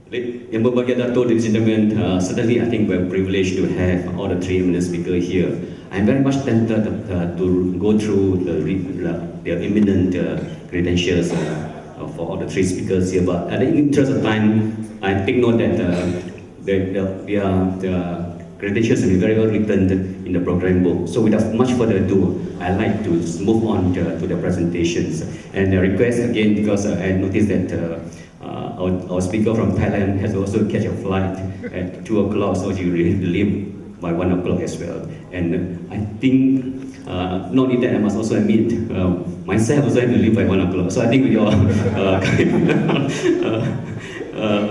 Yang berbahagia Dato', ladies and gentlemen, certainly I think we're privileged to have all the three eminent speakers here. I'm very much tempted to go through the eminent credentials for all the three speakers here, but in the interest of time, I take note that the credentials have been very well written in the program book. So without much further ado, I'd like to move on to the presentations. And I request again, because I noticed that our speaker from Thailand has also catch a flight at 2 o'clock, so he will leave by 1 o'clock as well. And I think, not only that, I must also admit, myself also have to leave by 1 o'clock. So I think with your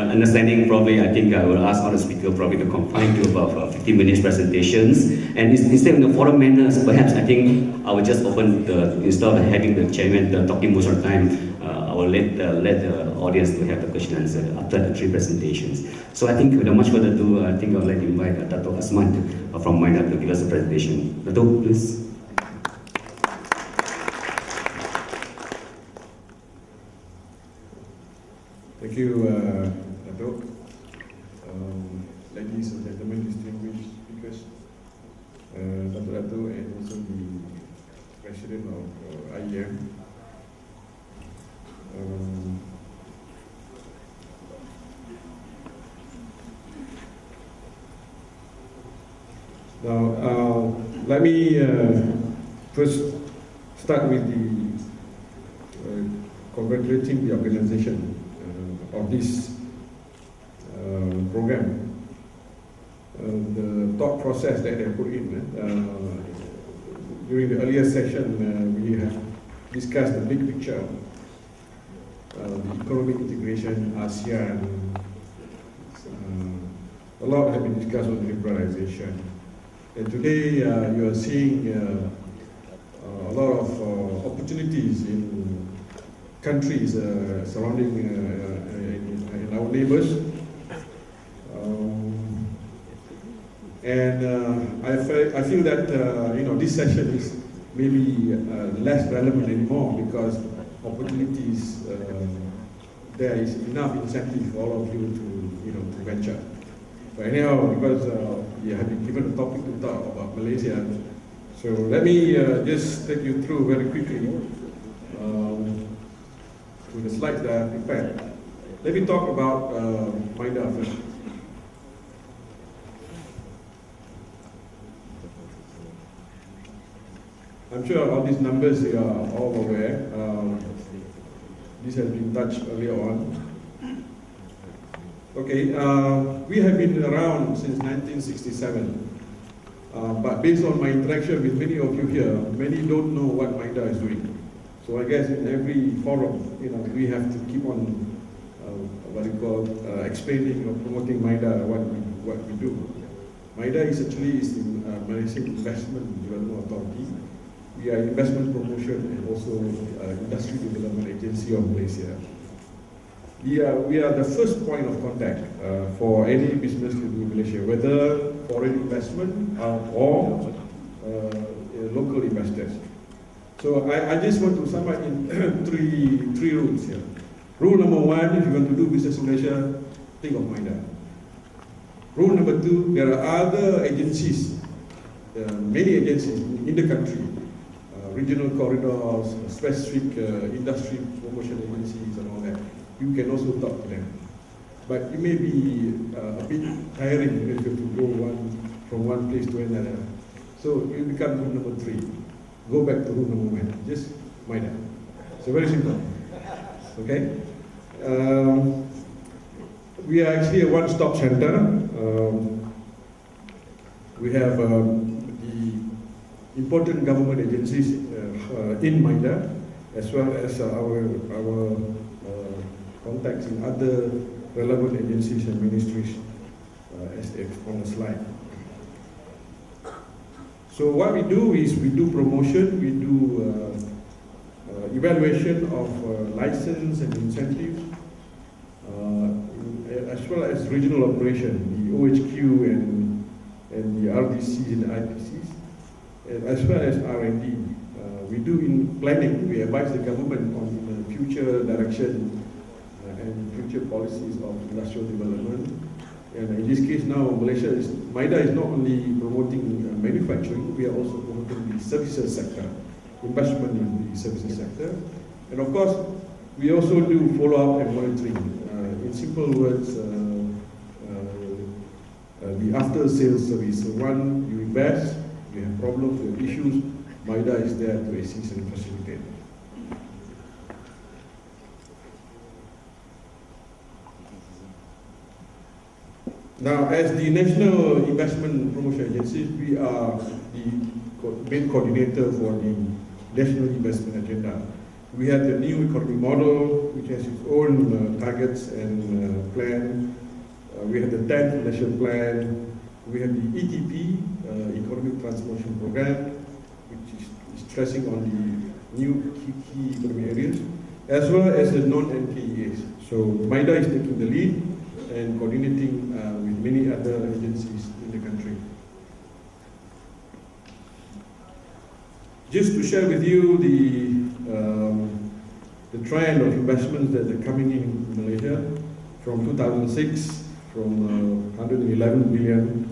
understanding, probably, I think I will ask all the speakers probably to confine to about 15 minutes presentations. And instead of the forum manners, perhaps I think I will just open instead of having the chairman talking most of the time, I will let the audience to have the question and answer after the three presentations. So I think without much further ado, I think I would like to invite Dato' Asman from MINDA to give us a presentation. Dato', please. Thank you, Dato'. Ladies and gentlemen, distinguished speakers, Dato', and also the President of IEM. Now, let me first start with the congratulating the organization of this program. The thought process that they put in during the earlier session, we have discussed the big picture, the economic integration, ASEAN. A lot has been discussed on liberalisation. And today you are seeing a lot of opportunities in countries surrounding in our neighbors. I feel that this session is maybe less relevant anymore because opportunities, there is enough incentive for all of you to venture. But anyhow, because we have been given a topic to talk about Malaysia, so let me just take you through very quickly to the slides that I have prepared. Let me talk about MINDA first. I'm sure all these numbers you are all aware. This has been touched earlier on. Okay, we have been around since 1967, but based on my interaction with many of you here, many don't know what MINDA is doing. So I guess in every forum, we have to keep on explaining or promoting MINDA, what we do. MINDA is actually the Malaysian Investment Development Authority. We are investment promotion and also industry development agency of Malaysia. We are the first point of contact for any business to do in Malaysia, whether foreign investment or local investors. So I just want to sum up in three rules here. Rule number one, if you want to do business in Malaysia, think of MINDA. Rule number two, there are other agencies, many agencies in the country, regional corridors, specific industry promotion agencies and all that. You can also talk to them. But it may be a bit tiring if you have to go from one place to another. So it becomes rule number three. Go back to rule number one. Just MINDA. So very simple. Okay? We are actually a one-stop center. We have the important government agencies in MINDA, as well as our contacts in other relevant agencies and ministries, as on the slide. So what we do is we do promotion, we do evaluation of license and incentives, as well as regional operation, the OHQ and the RDCs and the IPCs, as well as R&D. We do in planning, we advise the government on the future direction and future policies of industrial development. And in this case now, MIDA is not only promoting manufacturing, we are also promoting the services sector, investment in the services sector. And of course, we also do follow-up and monitoring. In simple words, the after-sales service. So one, you invest, you have problems, you have issues, MIDA is there to assist and facilitate. Now, as the National Investment Promotion Agency, we are the main coordinator for the National Investment Agenda. We have the new economic model, which has its own targets and plan. We have the 10th National Plan. We have the ETP, Economic Transformation Program, which is stressing on the new key economic areas, as well as the non-NKEAs. So MIDA is taking the lead and coordinating with many other agencies in the country. Just to share with you the trend of investments that are coming in Malaysia from 2006, from 111 billion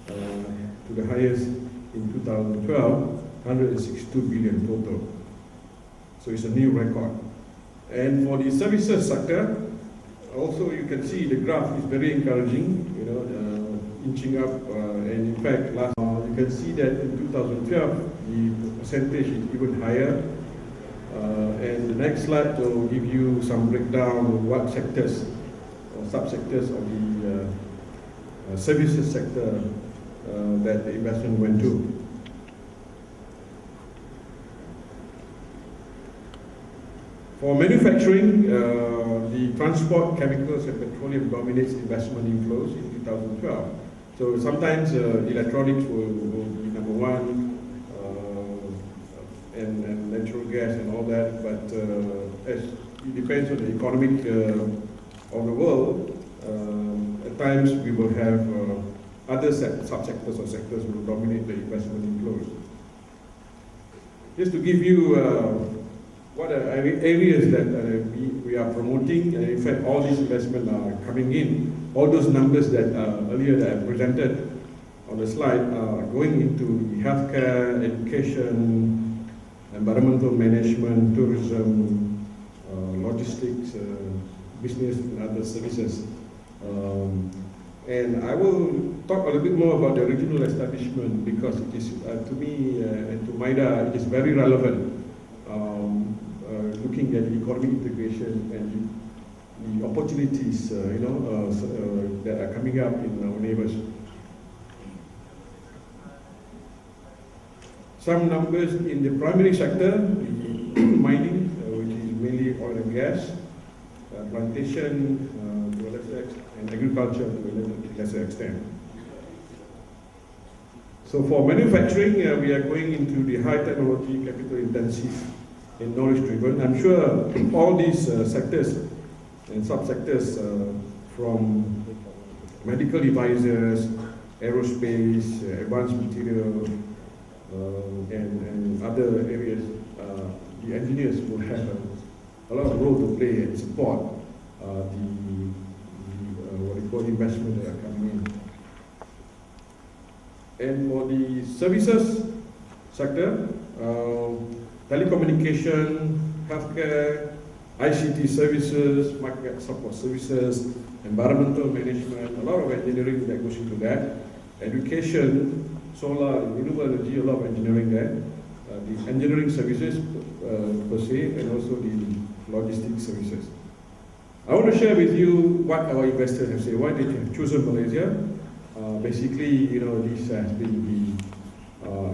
to the highest in 2012, 162 billion total. So it's a new record. And for the services sector, also you can see the graph is very encouraging, inching up, and in fact you can see that in 2012 the percentage is even higher. And the next slide will give you some breakdown of what sectors or subsectors of the services sector that the investment went to. For manufacturing, the transport, chemicals and petroleum dominates investment inflows in 2012. So sometimes electronics will be number one, and natural gas and all that, but as it depends on the economic of the world, at times we will have other subsectors or sectors will dominate the investment inflows. Just to give you what are areas that we are promoting, and in fact all these investments are coming in. All those numbers that earlier that I presented on the slide are going into the healthcare, education, environmental management, tourism, logistics, business and other services. And I will talk a little bit more about the regional establishment because it is, to me and to MIDA, it is very relevant. Looking at the economic integration and the opportunities, that are coming up in our neighbors. Some numbers in the primary sector, mining, which is mainly oil and gas, plantation to a lesser extent, and agriculture to a lesser extent. So for manufacturing, we are going into the high technology, capital intensive, and knowledge driven. I'm sure all these sectors and subsectors from medical devices, aerospace, advanced material, and other areas, the engineers will have a lot of role to play and support what we call investment that are coming in. And for the services sector, telecommunication, healthcare, ICT services, market support services, environmental management, a lot of engineering that goes into that, education, solar, renewable energy, a lot of engineering there, the engineering services per se, and also the logistics services. I want to share with you what our investors have said, why they have chosen Malaysia. Basically, this has been the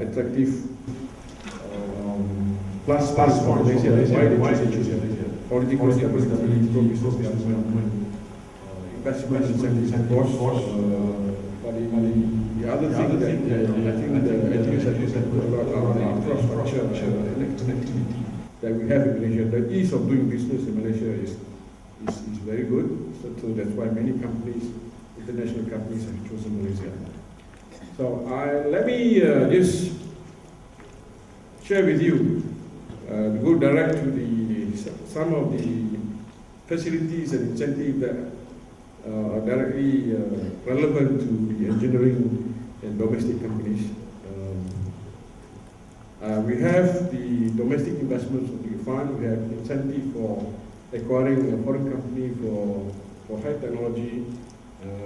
attractive plus for Malaysia. Why they choose Malaysia? Political stability, pro-business development, investment incentives, of course. But the other thing that I think the engineers have put a lot on the infrastructure and connectivity that we have in Malaysia. The ease of doing business in Malaysia is very good. So that's why many companies, international companies, have chosen Malaysia. So let me just share with you, go direct to some of the facilities and incentives that are directly relevant to the engineering and domestic companies. We have the domestic investments fund. We have incentive for acquiring a foreign company for high technology.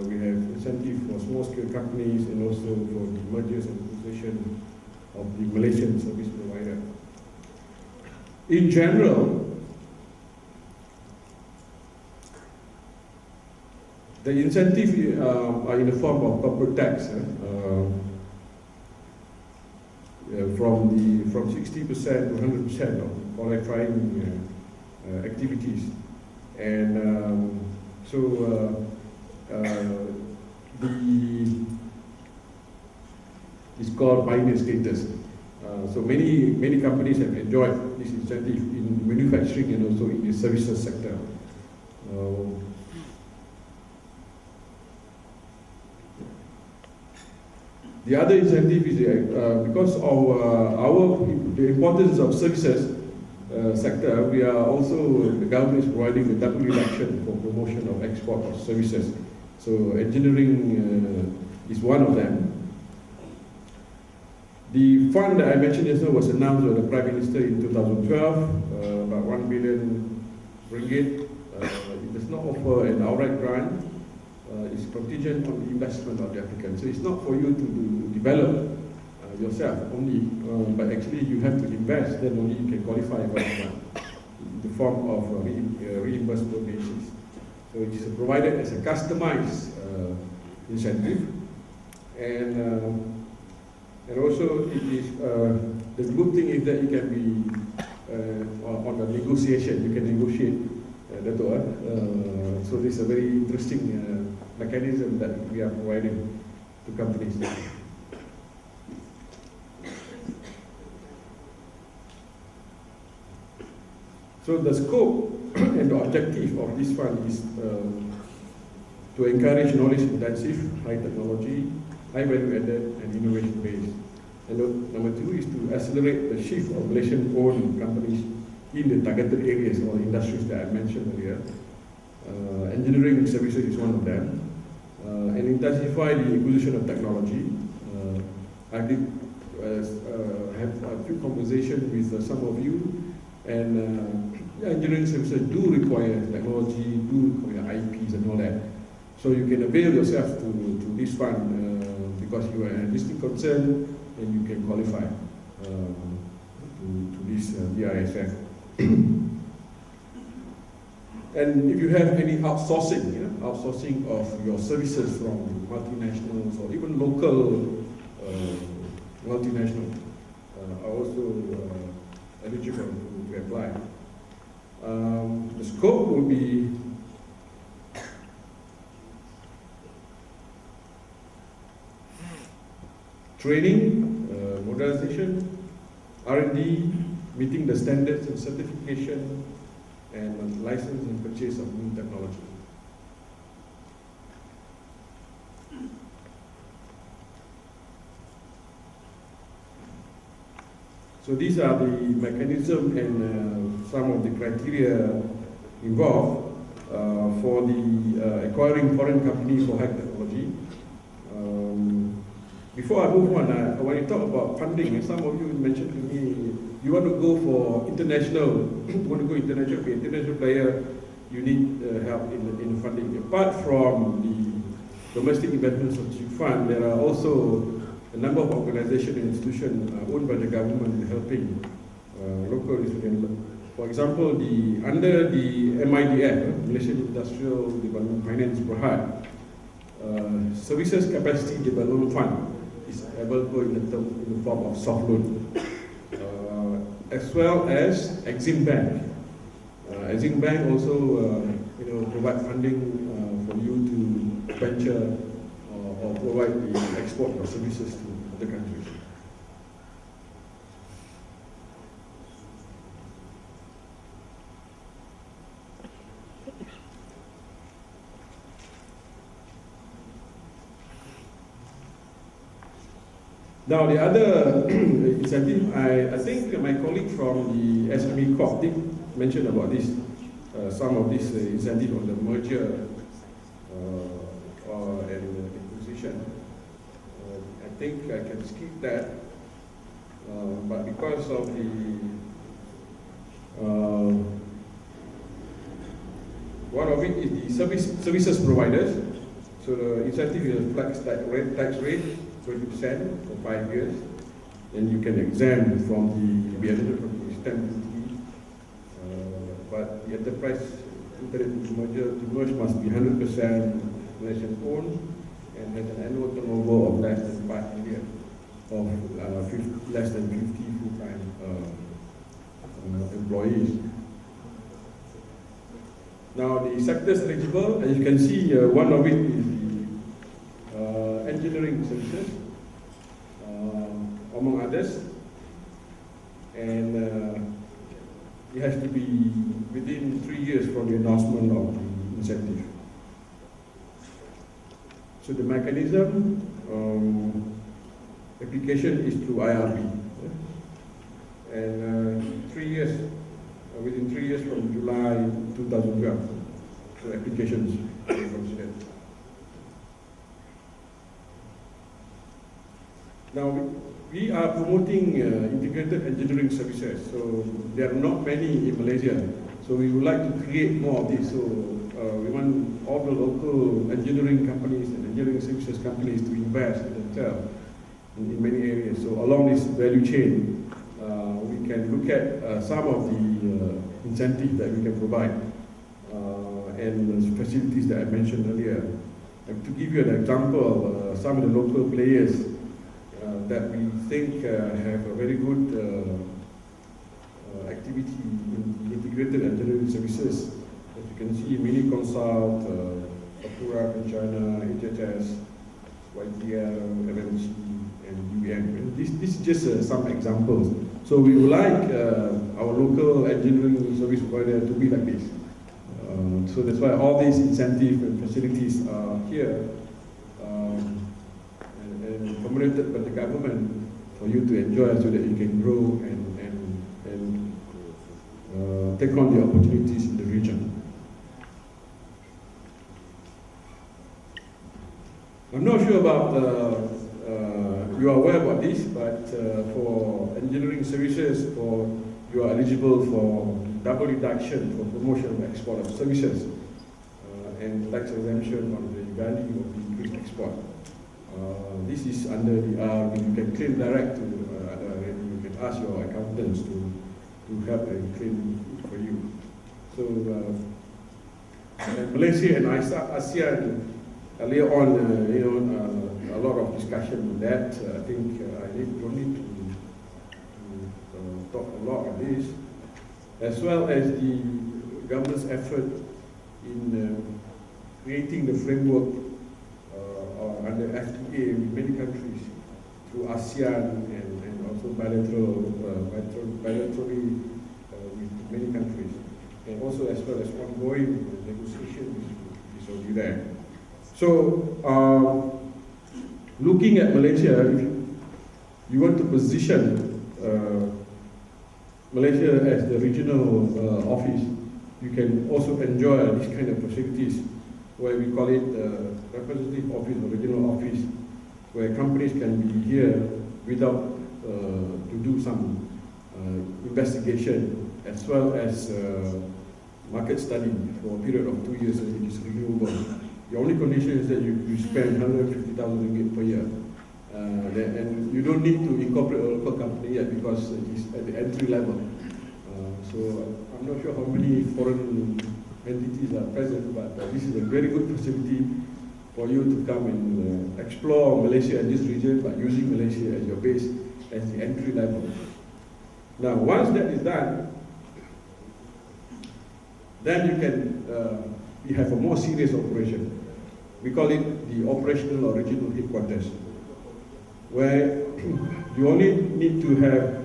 We have incentive for small-scale companies and also for the mergers and acquisition of the Malaysian service provider. In general, the incentive are in the form of corporate tax, from 60% to 100% of qualifying activities, and it's called pioneer status. So many companies have enjoyed this incentive in manufacturing and also in the services sector. The other incentive is because of the importance of services sector, we are also, the government is providing a double reduction for promotion of export of services. So engineering is one of them. The fund that I mentioned just now was announced by the Prime Minister in 2012, about 1 billion ringgit. It does not offer an outright grant. It's contingent on the investment of the applicant. So it's not for you to develop yourself only, but actually you have to invest, then only you can qualify for the grant in the form of reimbursable basis. So it is provided as a customized incentive, and also it is the good thing is that it can be on a negotiation. You can negotiate so this is a very interesting mechanism that we are providing to companies. So the scope and the objective of this fund is to encourage knowledge-intensive, high technology, high value-added, and innovation-based. And number two is to accelerate the shift of Malaysian-owned companies in the targeted areas or industries that I mentioned earlier. Engineering services is one of them. And intensify the acquisition of technology. I did have a few conversations with some of you, and engineering services do require technology, do require IPs and all that. So you can avail yourself to this fund because you are an existing concern and you can qualify to this BISF. And if you have any outsourcing, outsourcing of your services from multinationals or even local multinationals are also eligible to apply. The scope will be training, modernization, R&D, meeting the standards and certification, and license and purchase of new technology. So these are the mechanism and some of the criteria involved for the acquiring foreign company for high technology. Before I move on, when you talk about funding, some of you mentioned to me, you want to go for international, you want to go international player, you need help in funding. Apart from the domestic investment subsidy fund, there are also a number of organizations and institutions owned by the government helping local institutions. For example, under the MIDF, Malaysian Industrial Development Finance Berhad, Services Capacity Development Fund is available in the form of soft loan, as well as Exim Bank. Exim Bank also provide funding for you to venture or provide the export of services to other countries. Now the other incentive, I think my colleague from the SME Corp did mention about this some of these incentives on the merger and acquisition. I think I can skip that, but because of the one of it is the services providers. So the incentive is a flat tax rate, 20% for 5 years. Then you can exempt from the stamp duty. But the enterprise to merge must be 100% Malaysian owned and has an annual turnover of less than 5 million, of less than 50 full-time employees. Now the sectors eligible, as you can see, one of it is the engineering services, among others, and it has to be within 3 years from the announcement of the incentive. So the mechanism, application is through IRB, and 3 years, within 3 years from July 2012, so applications are considered. Now we are promoting integrated engineering services, so there are not many in Malaysia, so we would like to create more of this. So we want all the local engineering companies and engineering services companies to invest in themselves in many areas. So along this value chain, we can look at some of the incentives that we can provide and the facilities that I mentioned earlier. And to give you an example, some of the local players that we think have a very good activity in integrated engineering services. As you can see, Mini Consult, Apura in China, HHS, YTL, MMC, and UM. This is just some examples. So we would like our local engineering service provider to be like this. So that's why all these incentives and facilities are here and accommodated by the government for you to enjoy so that you can grow and take on the opportunities in the region. I'm not sure about you are aware about this, but for engineering services, you are eligible for double deduction for promotion of export of services and tax exemption on the value of the increased export. This is under the you can claim direct to you can ask your accountants to help and claim for you. So Malaysia and ASEAN earlier on, a lot of discussion on that. I think I don't need to talk a lot on this, as well as the government's effort in creating the framework under FTA with many countries through ASEAN and also bilaterally with many countries, and also as well as ongoing negotiations with Saudi there. So, looking at Malaysia, if you want to position Malaysia as the regional office, you can also enjoy these kind of facilities where we call it representative office or regional office, where companies can be here without to do some investigation as well as market study for a period of 2 years, which is renewable. The only condition is that you spend 150,000 ringgit per year. And you don't need to incorporate a local company yet because it's at the entry level. So I'm not sure how many foreign entities are present, but this is a very good facility for you to come and explore Malaysia and this region by using Malaysia as your base as the entry level. Now, once that is done, then you can you have a more serious operation. We call it the operational or regional headquarters, where you only need to have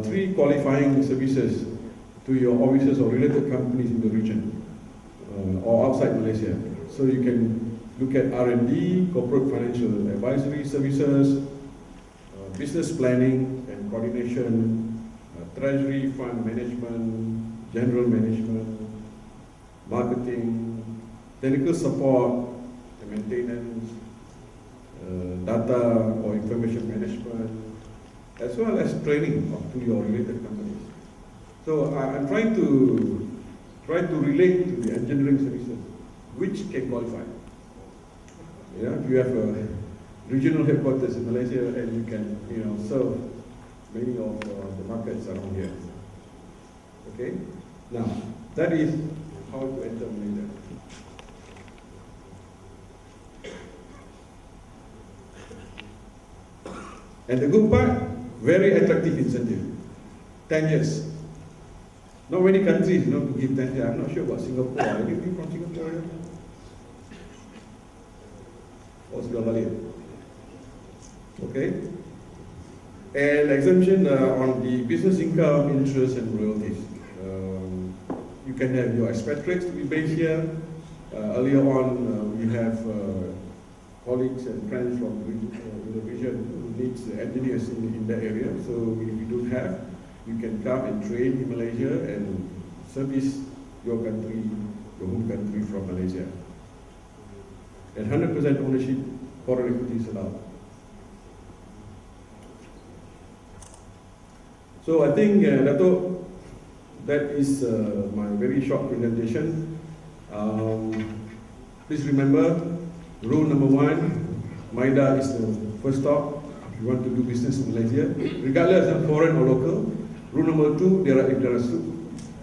3 qualifying services to your offices or related companies in the region or outside Malaysia. So you can look at R&D, corporate financial advisory services, business planning and coordination, treasury, fund management, general management, marketing, technical support, the maintenance, data or information management, as well as training of to your related companies. So I'm trying to relate to the engineering services, which can qualify. Yeah, if you have a regional headquarters in Malaysia and you can, serve many of the markets around here. Okay. Now that is how to enter Malaysia. And the good part, very attractive incentive. 10 years. Not many countries, to give 10 years. I'm not sure about Singapore. Are you from Singapore? Or Australia? Okay. And exemption on the business income, interest, and royalties. You can have your expatriates to be based here. Earlier on, we have colleagues and friends from the region who needs engineers in that area. So if you don't have, you can come and train in Malaysia and service your country, your home country from Malaysia. And 100% ownership, foreign equity is allowed. So I think, Dato', that is my very short presentation. Please remember, rule number 1, MIDA is the first stop if you want to do business in Malaysia, regardless of foreign or local. Rule number 2, there are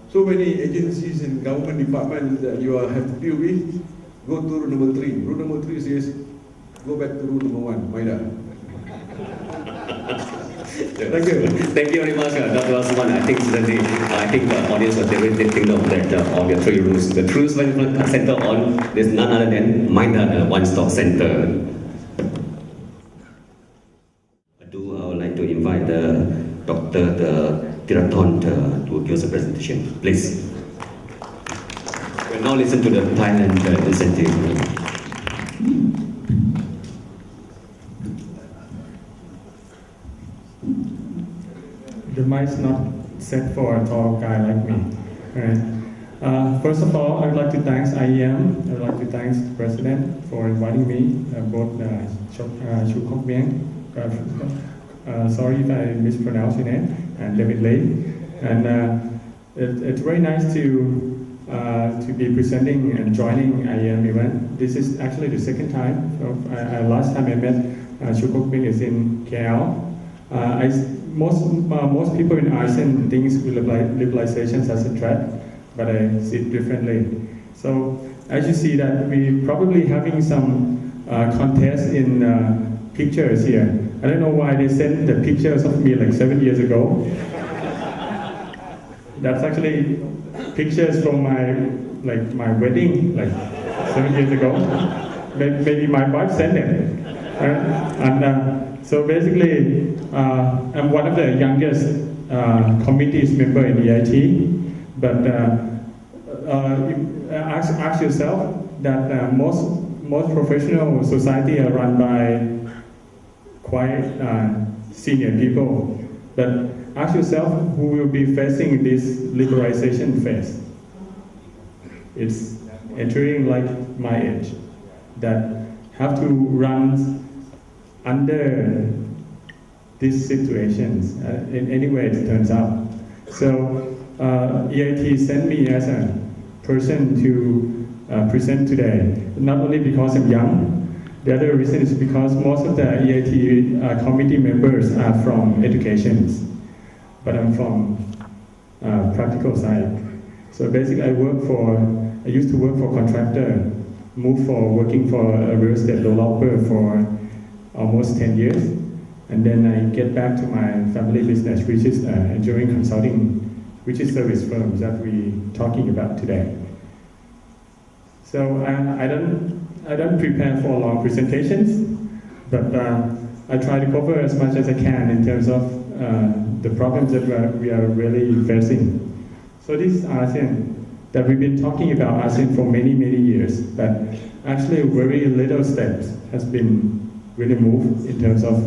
so many agencies and government departments that you have to deal with. Go to rule number 3. Rule number 3 says, go back to rule number 1, MIDA. Thank you. Thank you very much, Dr. Osman. I think certainly, the audience was definitely thinking of that all the 3 rules. The truth center on, there's none other than MIDA, the one-stop center. I would like to invite Dr. Tirathon to give us a presentation, please. We'll now listen to the Thailand incentive. The mic's not set for a tall guy like me. Right. First of all, I would like to thank IEM. I would like to thank the President for inviting me, both Chu Kok Bieng, sorry if I mispronounced your name, and David Lee. And it's very nice to be presenting and joining IEM event. This is actually the second time. So last time I met Chu Kok Bieng is in KL. Most people in ASEAN think liberalization as a threat, but I see it differently. So as you see that we're probably having some contest in pictures here. I don't know why they sent the pictures of me like 7 years ago. That's actually pictures from my wedding like 7 years ago. Maybe my wife sent it. So basically, I'm one of the youngest committees member in EIT, but ask yourself that most professional society are run by quite senior people, but ask yourself who will be facing this liberalization phase. It's entering like my age that have to run under these situations, in any way it turns out. So EIT sent me as a person to present today, not only because I'm young. The other reason is because most of the EIT committee members are from educations, but I'm from practical side. So basically I used to work for contractor, moved for working for a real estate developer for almost 10 years, and then I get back to my family business, which is engineering consulting, which is service firms that we're talking about today. So I don't prepare for long presentations, but I try to cover as much as I can in terms of the problems that we are really facing. So this is ASEAN, that we've been talking about ASEAN for many, many years, but actually very little steps has been really moved in terms of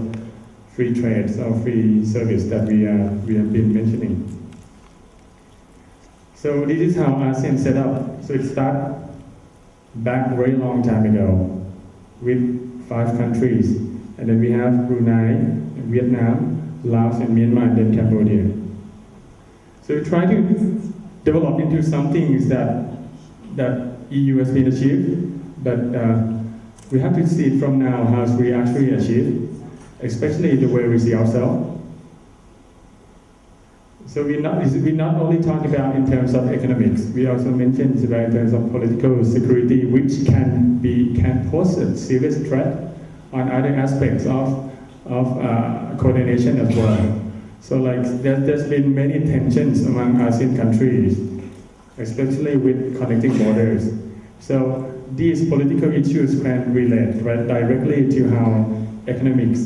free trade or free service that we have been mentioning. So this is how ASEAN set up. So it started back very long time ago with 5 countries. And then we have Brunei, Vietnam, Laos, and Myanmar, and then Cambodia. So we try to develop into some things that EU has been achieved, but we have to see it from now how we actually achieve, especially the way we see ourselves. So we not only talk about in terms of economics, we also mentioned about in terms of political security, which can pose a serious threat on other aspects of coordination as well. So like there's been many tensions among ASEAN countries, especially with connecting borders. So these political issues can relate directly to how economic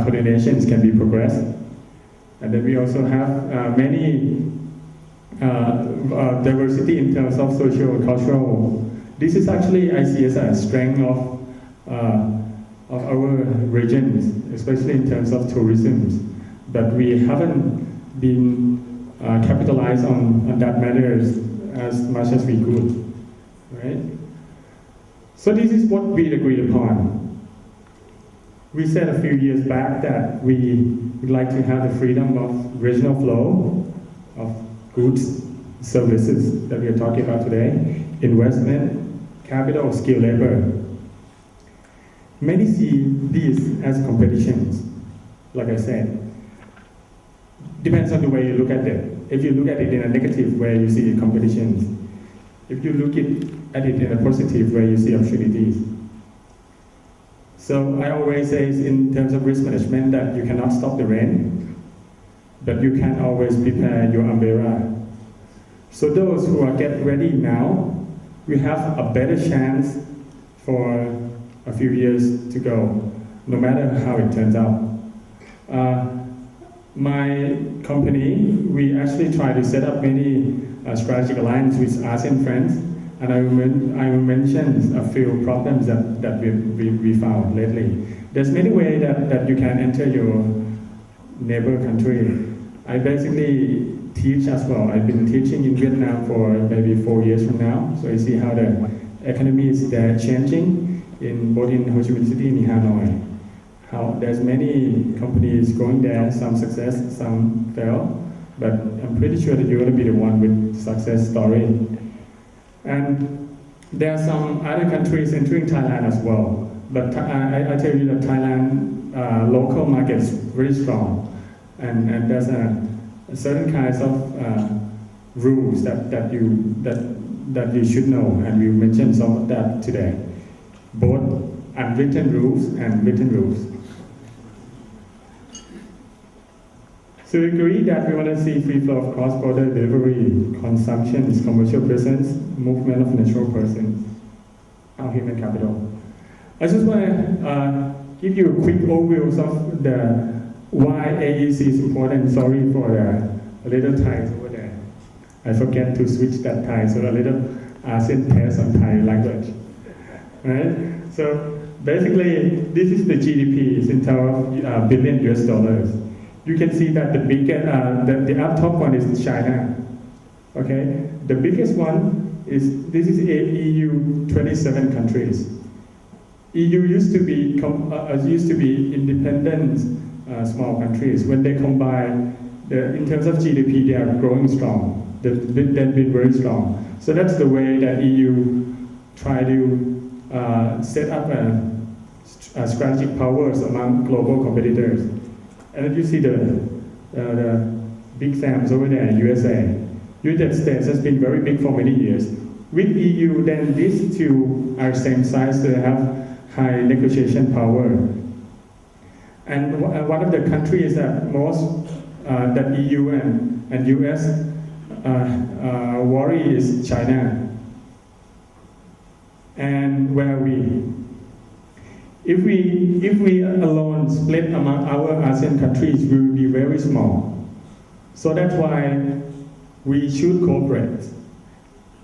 coordinations can be progressed. And then we also have many diversity in terms of social and cultural. This is actually, I see as a strength of our regions, especially in terms of tourism. But we haven't been capitalized on that matters as much as we could, right? So this is what we agreed upon. We said a few years back that we would like to have the freedom of regional flow of goods, services that we are talking about today, investment, capital, skilled labor. Many see these as competitions, like I said. Depends on the way you look at it. If you look at it in a negative way, you see competitions. If you look at it in a positive way, you see opportunities. So I always say in terms of risk management that you cannot stop the rain, but you can always prepare your umbrella. So those who are getting ready now, we have a better chance for a few years to go, no matter how it turns out. My company, we actually try to set up many strategic alliances with ASEAN friends, and I will mention a few problems that we found lately. There's many ways that you can enter your neighbor country. I basically teach as well. I've been teaching in Vietnam for maybe 4 years from now, so I see how the economy is there changing in both in Ho Chi Minh City and in Hanoi. How there's many companies going there, some success, some fail, but I'm pretty sure that you're going to be the one with success story. And there are some other countries entering Thailand as well, but I tell you that Thailand local market is very strong, and there's a certain kinds of rules that you should know, and we mentioned some of that today, both unwritten rules and written rules. So we agree that we want to see free flow of cross-border delivery, consumption, commercial presence, movement of natural persons, our human capital. I just want to give you a quick overview of why AEC is important. Sorry for a little Thai over there. I forget to switch that Thai, so a little ASEAN test on Thai language. Right? So basically, this is the GDP in terms of billion US dollars. You can see that the up top one is China. Okay, the biggest one is EU 27 countries. EU used to be independent small countries. When they combine, in terms of GDP, they are growing strong. They've been very strong. So that's the way that EU try to set up a strategic powers among global competitors. And then you see the big Sams over there, USA. United States has been very big for many years. With EU, then these two are same size, they have high negotiation power. And one of the countries that most that EU and US worry is China. And where are we? If we alone split among our ASEAN countries, we will be very small. So that's why we should cooperate.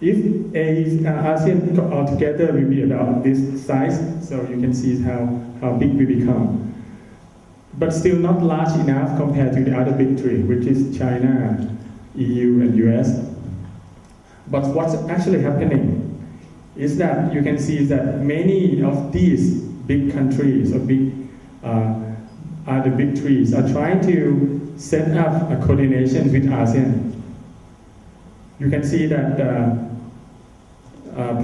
If ASEAN altogether will be about this size, so you can see how big we become. But still not large enough compared to the other big three, which is China, EU, and US. But what's actually happening is that you can see that many of these big countries or the big trees are trying to set up a coordination with ASEAN. You can see that a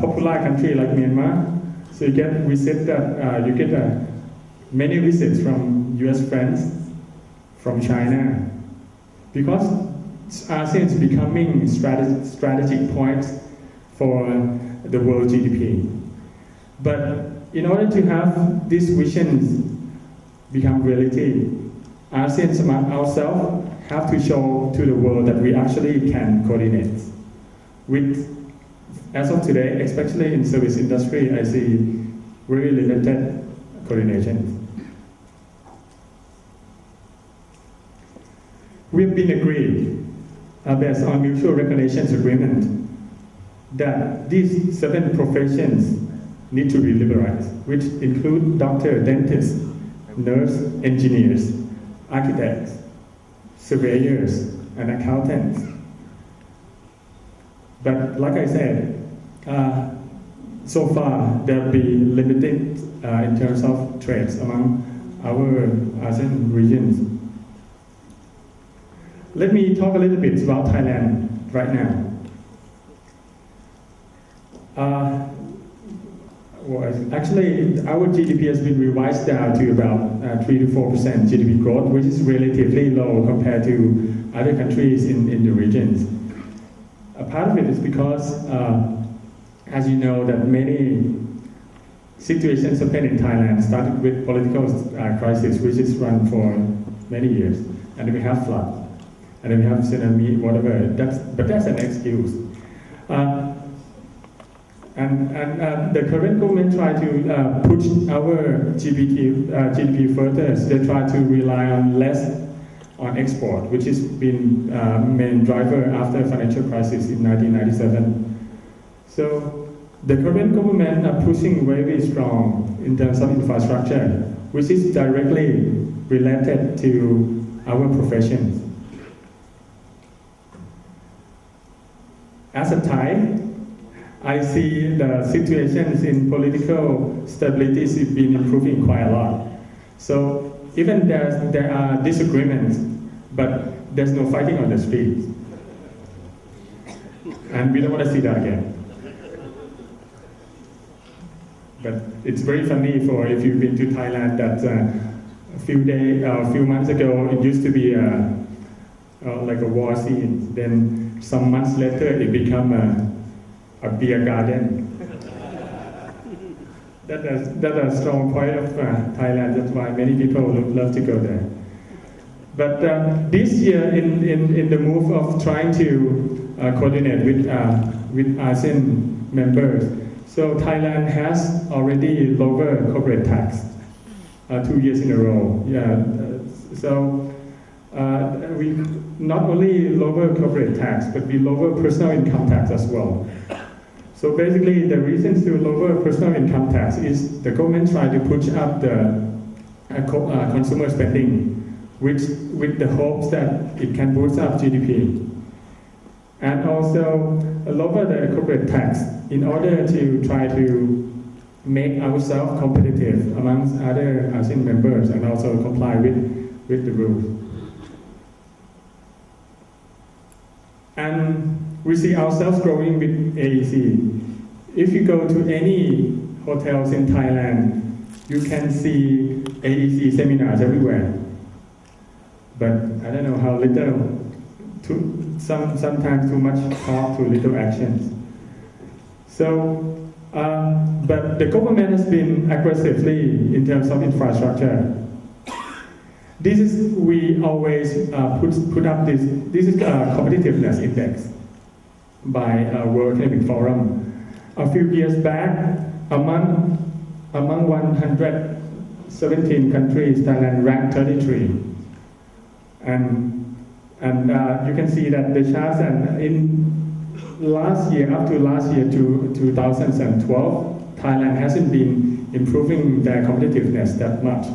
popular country like Myanmar, so you get many visits from US friends, from China, because ASEAN is becoming strategic points for the world GDP. But in order to have these visions become reality, ASEAN among ourselves have to show to the world that we actually can coordinate. As of today, especially in service industry, I see very limited coordination. We have been agreed based on mutual recognition agreement that these 7 professions need to be liberalized, which include doctor, dentists, nurse, engineers, architects, surveyors, and accountants. But like I said, so far there will be limited in terms of trades among our ASEAN regions. Let me talk a little bit about Thailand right now. Actually, our GDP has been revised down to about 3 to 4% GDP growth, which is relatively low compared to other countries in the regions. A part of it is because, as you know, that many situations happened in Thailand started with political crisis, which is run for many years, and then we have flood. And then we have tsunami, whatever. But that's an excuse. And the current government try to push our GDP further. So they try to rely on less on export, which has been main driver after financial crisis in 1997. So the current government are pushing very strong in terms of infrastructure, which is directly related to our professions. As a Thai, I see the situations in political stability has been improving quite a lot. So even there are disagreements, but there's no fighting on the streets. And we don't want to see that again. But it's very funny if you've been to Thailand that a few months ago it used to be like a war scene. Then some months later it became a beer garden. That's a strong point of Thailand. That's why many people love to go there. But this year, in the move of trying to coordinate with ASEAN members, so Thailand has already lowered corporate tax 2 years in a row. So we not only lower corporate tax, but we lower personal income tax as well. So basically, the reasons to lower personal income tax is the government try to push up the consumer spending, with the hopes that it can boost up GDP, and also lower the corporate tax in order to try to make ourselves competitive amongst other ASEAN members and also comply with the rules. And we see ourselves growing with AEC. If you go to any hotels in Thailand, you can see AEC seminars everywhere. But I don't know how little, sometimes too much talk, too little actions. So, but the government has been aggressively in terms of infrastructure. We always put up this is a competitiveness index by World Economic Forum. A few years back, among 117 countries, Thailand ranked 33. And you can see that the charts, and in last year, up to last year to 2012, Thailand hasn't been improving their competitiveness that much.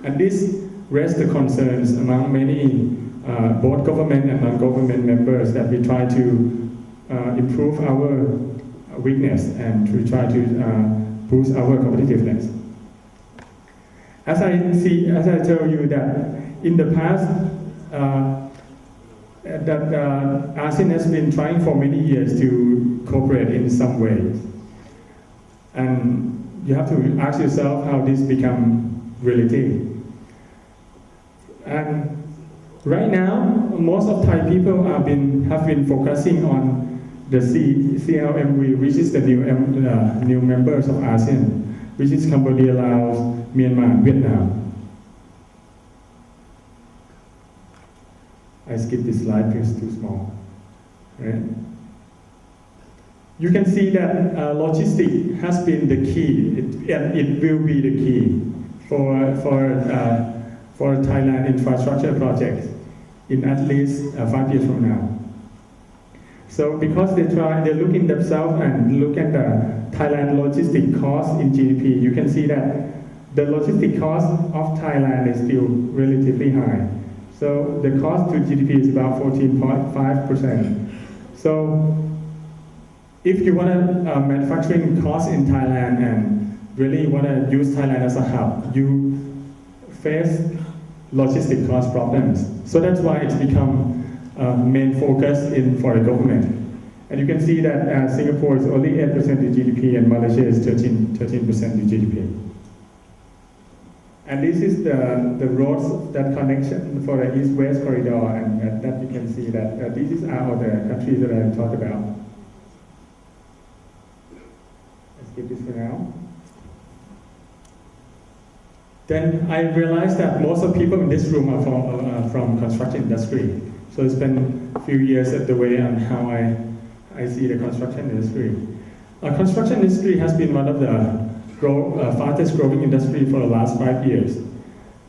And this raised the concerns among many both government and non-government members that we try to improve our weakness and to try to boost our competitiveness. As I tell you that in the past, ASEAN has been trying for many years to cooperate in some ways. And you have to ask yourself how this become reality. And right now, most of Thai people have been focusing on the CLMV, which is the new members of ASEAN, which is Cambodia, Laos, Myanmar, and Vietnam. I skipped this slide because it's too small. Right? You can see that logistics has been the key, and it will be the key for Thailand infrastructure projects in at least 5 years from now. So because they're looking themselves and look at the Thailand logistic cost in GDP, you can see that the logistic cost of Thailand is still relatively high. So the cost to GDP is about 14.5%. So if you want a manufacturing cost in Thailand and really want to use Thailand as a hub, you face logistic cost problems. So that's why it's become main focus for the government. And you can see that Singapore is only 8% to GDP and Malaysia is 13% to GDP. And this is the roads, that connection for the East-West corridor, and that you can see that these are the countries that I talked about. Let's skip this for now. Then I realized that most of the people in this room are from construction industry. So it's been a few years at the way on how I see the construction industry. Construction industry has been one of the fastest growing industry for the last 5 years.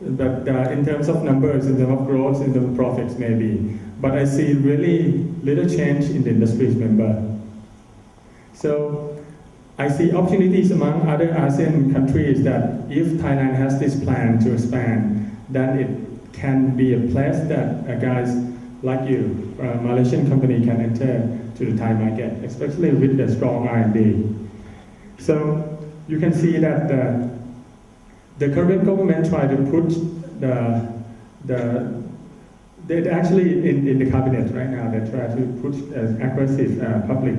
But in terms of numbers, in terms of growth, in terms of profits maybe. But I see really little change in the industry's member. So I see opportunities among other ASEAN countries that if Thailand has this plan to expand, then it can be a place that guys like you, a Malaysian company, can enter to the Thai market, especially with the strong R&D. So you can see that the current government try to put they actually in the cabinet right now, they try to put aggressive public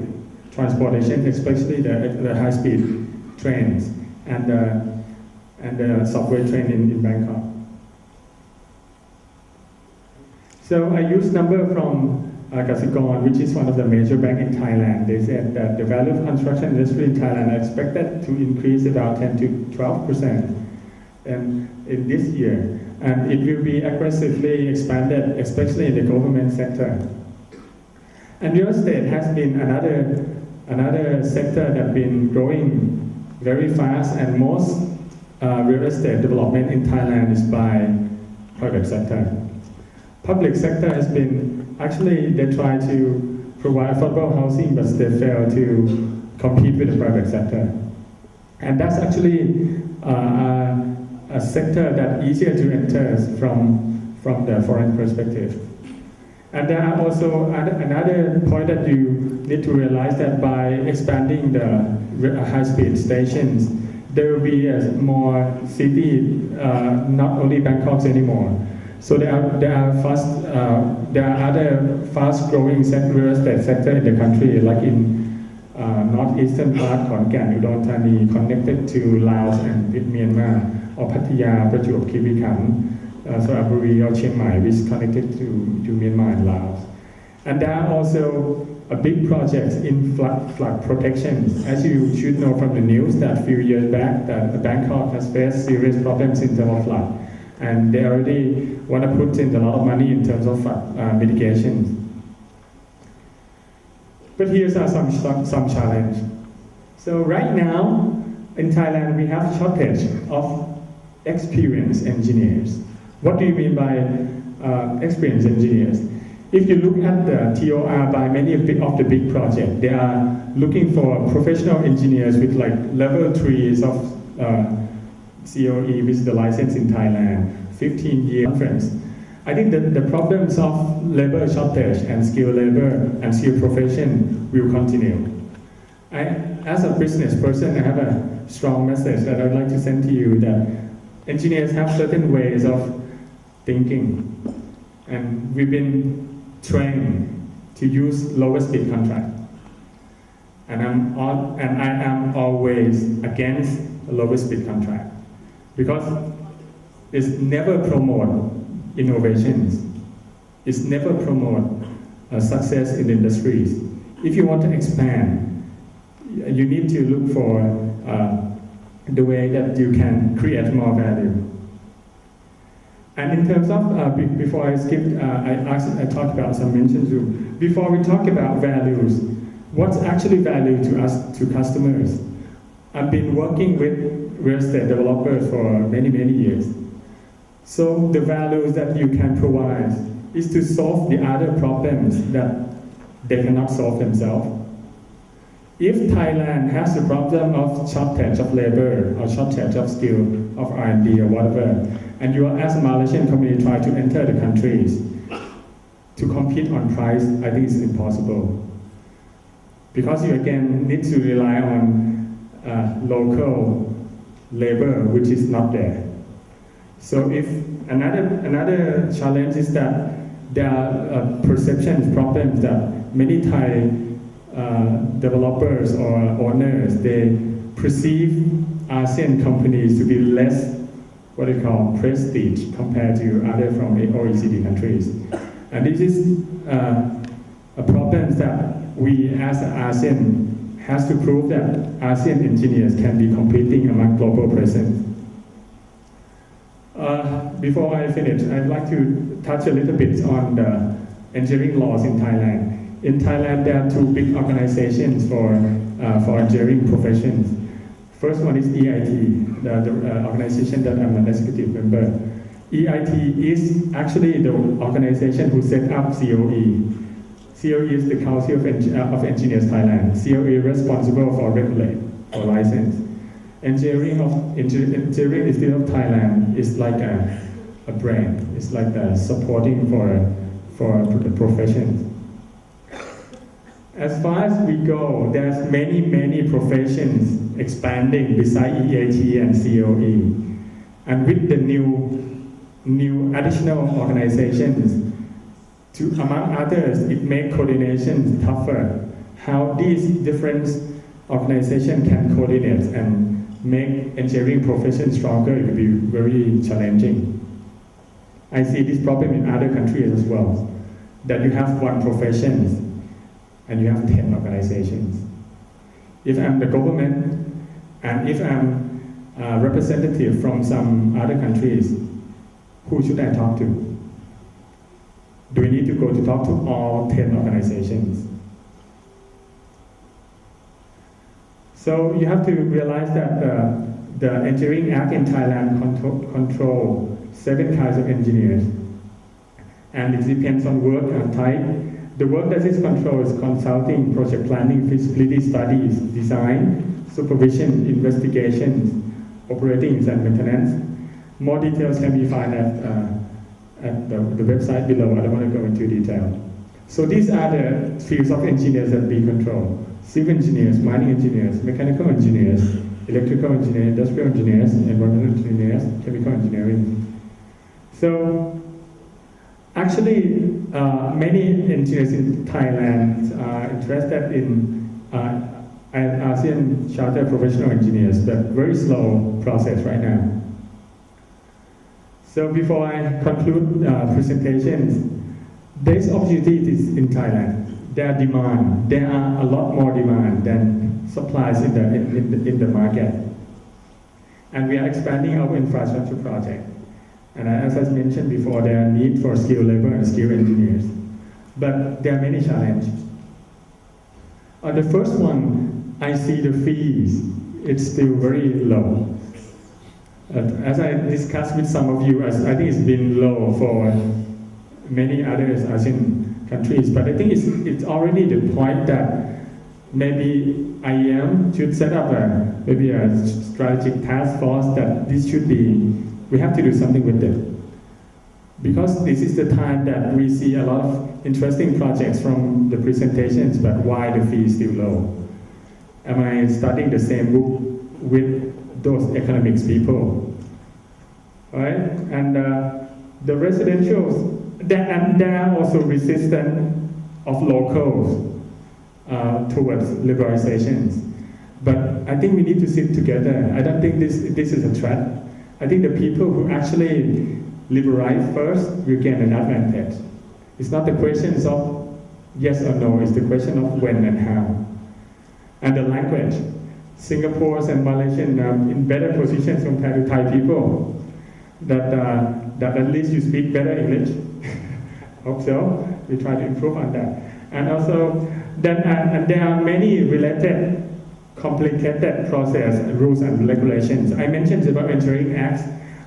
transportation, especially the high-speed trains and the subway train in Bangkok. So I use number from Kasikorn, which is one of the major banks in Thailand. They said that the value of construction industry in Thailand are expected to increase about 10 to 12% in this year. And it will be aggressively expanded, especially in the government sector. And real estate has been another sector that's been growing very fast, and most real estate development in Thailand is by private sector. Public sector has been, actually they try to provide affordable housing, but they fail to compete with the private sector. And that's actually a sector that's easier to enter from the foreign perspective. And there are also another point that you need to realize, that by expanding the high-speed stations, there will be more city, not only Bangkok anymore. So there are other fast-growing real estate sector in the country, like in northeastern part, Khon Kaen, Udon Thani, connected to Laos and with Myanmar, or Pattaya, Prachuap Khiri Khan, Sระบุรี or Chiang Mai, which is connected to Myanmar and Laos. And there are also a big projects in flood protection. As you should know from the news, that a few years back, that Bangkok has faced serious problems in terms of flood. And they already want to put in a lot of money in terms of mitigation. But here's some challenge. So right now, in Thailand, we have shortage of experienced engineers. What do you mean by experienced engineers? If you look at the TOR by many of the big projects, they are looking for professional engineers with like level 3s of COE, which is the license in Thailand, 15-year conference. I think that the problems of labor shortage and skilled labor and skilled profession will continue. As a business person, I have a strong message that I'd like to send to you, that engineers have certain ways of thinking, and we've been trained to use lower speed contract. And I am always against a lower speed contract, because it's never promote innovations. It's never promote success in industries. If you want to expand, you need to look for the way that you can create more value. And in terms of, before I skip, I talked about some mentions. Before we talk about values, what's actually value to us, to customers? I've been working with real estate developers for many, many years. So the values that you can provide is to solve the other problems that they cannot solve themselves. If Thailand has the problem of shortage of labor or shortage of skill, of R&D or whatever, and you as a Malaysian community try to enter the countries to compete on price, I think it's impossible. Because you again need to rely on local labor, which is not there. So if another challenge is that there are perception problems that many Thai developers or owners, they perceive ASEAN companies to be less, what they call prestige compared to other from OECD countries. And this is a problem that we as ASEAN has to prove that ASEAN engineers can be competing among global presence. Before I finish, I'd like to touch a little bit on the engineering laws in Thailand. In Thailand, there are two big organizations for engineering professions. First one is EIT, the organization that I'm an executive member. EIT is actually the organization who set up COE. COE is the Council of Engineers Thailand. COE is responsible for regulate or license. Engineering Institute of Thailand is like a brand. It's like the supporting for the professions. As far as we go, there's many professions expanding beside EIT and COE. And with the new additional organizations, among others, it makes coordination tougher. How these different organizations can coordinate and make engineering profession stronger, it will be very challenging. I see this problem in other countries as well, that you have one profession and you have 10 organizations. If I'm the government and if I'm a representative from some other countries, who should I talk to? Do we need to go to talk to all 10 organizations? So you have to realize that the Engineering Act in Thailand control 7 kinds of engineers. And it depends on work and type. The work that is controlled is consulting, project planning, feasibility studies, design, supervision, investigations, operations, and maintenance. More details can be found at the website below. I don't want to go into detail. So these are the fields of engineers that we control. Civil engineers, mining engineers, mechanical engineers, electrical engineers, industrial engineers, environmental engineers, chemical engineering. So actually, many engineers in Thailand are interested in ASEAN Chartered Professional Engineers, but very slow process right now. So before I conclude presentations, there's opportunities in Thailand. There are demand. There are a lot more demand than supplies in the market. And we are expanding our infrastructure project. And as I mentioned before, there are need for skilled labor and skilled engineers. But there are many challenges. On the first one, I see the fees. It's still very low. As I discussed with some of you, I think it's been low for many others ASEAN countries, but I think it's already the point that maybe IEM should set up maybe a strategic task force that this should be, we have to do something with it. because this is the time that we see a lot of interesting projects from the presentations, but why the fee is still low? Am I studying the same book with those economics people? Right? And the residentials, there are also resistance of locals towards liberalizations. But I think we need to sit together. I don't think this is a threat. I think the people who actually liberalize first will gain an advantage. It's not the questions of yes or no, it's the question of when and how. And the language. Singapore's and Malaysian are in better positions compared to Thai people. That at least you speak better English. Hope so. We try to improve on that. And also, and there are many related complicated process, rules and regulations. I mentioned about entering acts,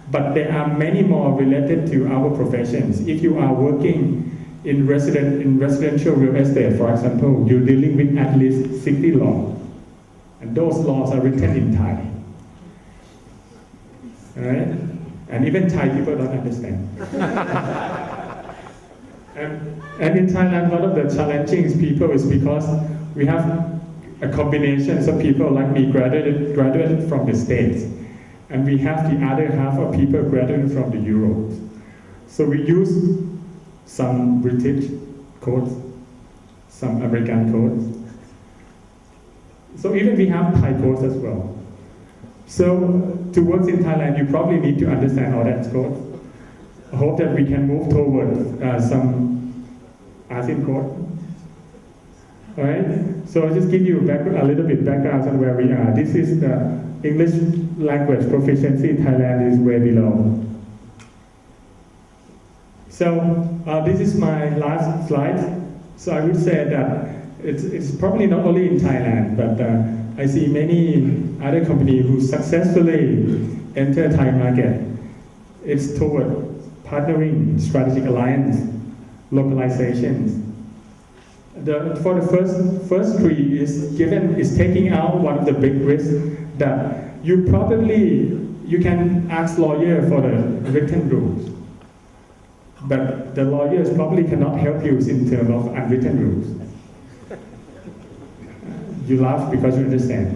but there are many more related to our professions. If you are working in residential real estate, for example, you're dealing with at least 60 laws. And those laws are written in Thai. Alright? And even Thai people don't understand. and in Thailand, one of the challenging people is because we have a combination of people like me graduated from the States. And we have the other half of people graduated from the Europe. So we use some British codes, some American codes. So even we have Thai codes as well. So to work in Thailand, you probably need to understand all that code. I hope that we can move toward some ASEAN code. All right. So I'll just give you a little bit background on where we are. This is the English language proficiency in Thailand is way below. So this is my last slide. So I would say that it's probably not only in Thailand, but I see many other companies who successfully enter Thai market. It's toward partnering, strategic alliance, localizations. For the first three is taking out one of the big risks that you can ask lawyer for the written rules, but the lawyers probably cannot help you in terms of unwritten rules. You laugh because you understand.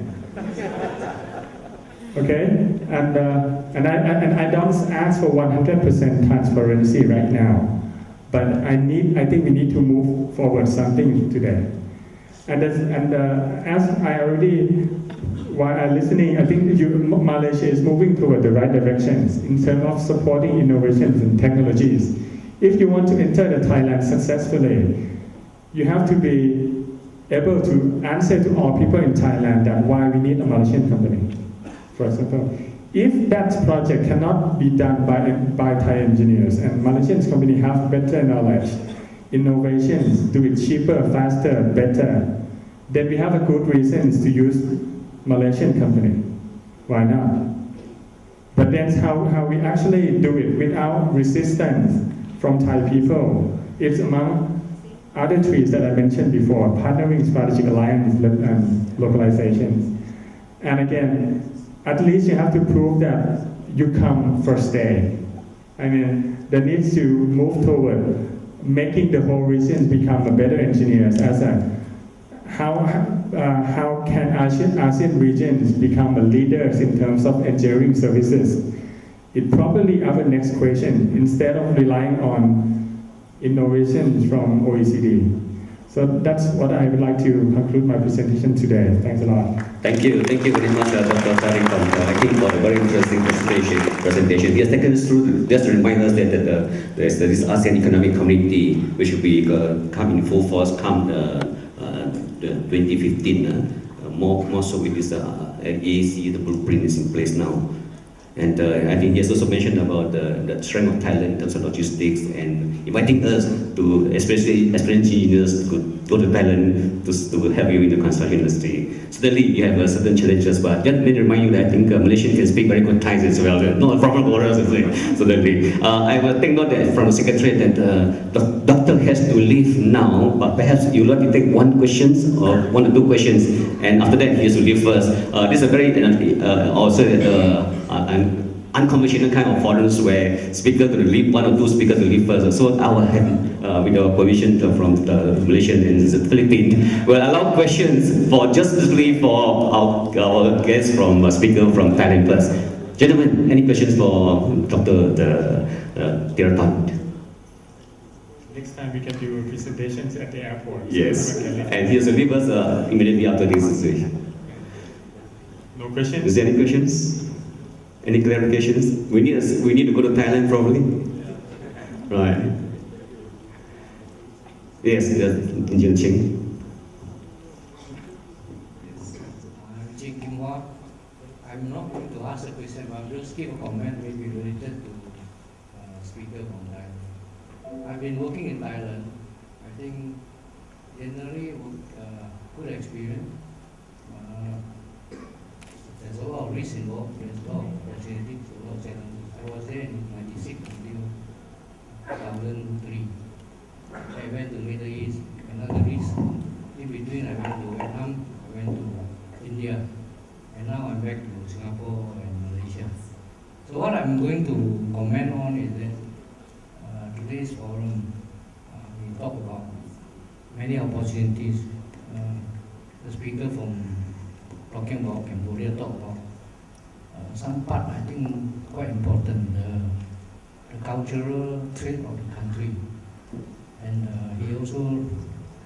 Okay, and I don't ask for 100% transparency right now. But I think we need to move forward something today. And as I already, while I'm listening, I think Malaysia is moving toward the right directions in terms of supporting innovations and technologies. If you want to enter the Thailand successfully, you have to be able to answer to all people in Thailand that why we need a Malaysian company. For example, if that project cannot be done by Thai engineers and Malaysian companies have better knowledge, innovations, do it cheaper, faster, better, then we have a good reasons to use Malaysian company. Why not? But then how we actually do it without resistance from Thai people, it's among other trees that I mentioned before, partnering, strategic alliance, and localizations. And again, at least you have to prove that you come first day. I mean, there needs to move toward making the whole region become a better engineers as a how can ASEAN regions become a leaders in terms of engineering services? It probably our next question instead of relying on innovations from OECD. So that's what I would like to conclude my presentation today. Thanks a lot. Thank you very much, Dr. Tariq, I think for a very interesting presentation. Yes, taken us through just to remind us that there's this ASEAN Economic Community, which will be come in full force come the 2015. More so with this AAC, the blueprint is in place now. And I think he has also mentioned about the strength of Thailand in terms of logistics and inviting us to, especially experienced engineers, to go to Thailand to help you in the construction industry. Certainly, you have certain challenges, but just let me remind you that I think Malaysian can speak very good Thai as well. Not a problem for us, certainly. I will take note that from the secretary that the doctor has to leave now, but perhaps you would like to take one question or 1 or 2 questions, and after that he has to leave first. This is a very also an unconventional kind of forums where speaker to leave, one or two speakers to leave first. So I will have, with the permission from the Malaysian and the Philippines, will allow questions for just specifically for our guests from speaker from Thailand first. Gentlemen, any questions for Dr. Thirathon? Next time we can do presentations at the airport. Yes, and he'll leave us immediately after this situation. No questions? Is there any questions? Any clarifications? We need to go to Thailand probably. Right. Yes, Engineer Cheng. I'm not going to ask a question, but I'll just give a comment maybe related to speaker from Thailand. I've been working in Thailand. I think generally good experience. There's a lot of risk involved. There's a lot of opportunities, a lot of challenges. I was there in '96 until 2003. I went to Middle East, another risk. In between, I went to Vietnam, I went to India. And now I'm back to Singapore and Malaysia. So what I'm going to comment on is that today's forum, we talk about many opportunities. The speaker from talking about Cambodia talked about some part I think quite important, the cultural trait of the country. And he also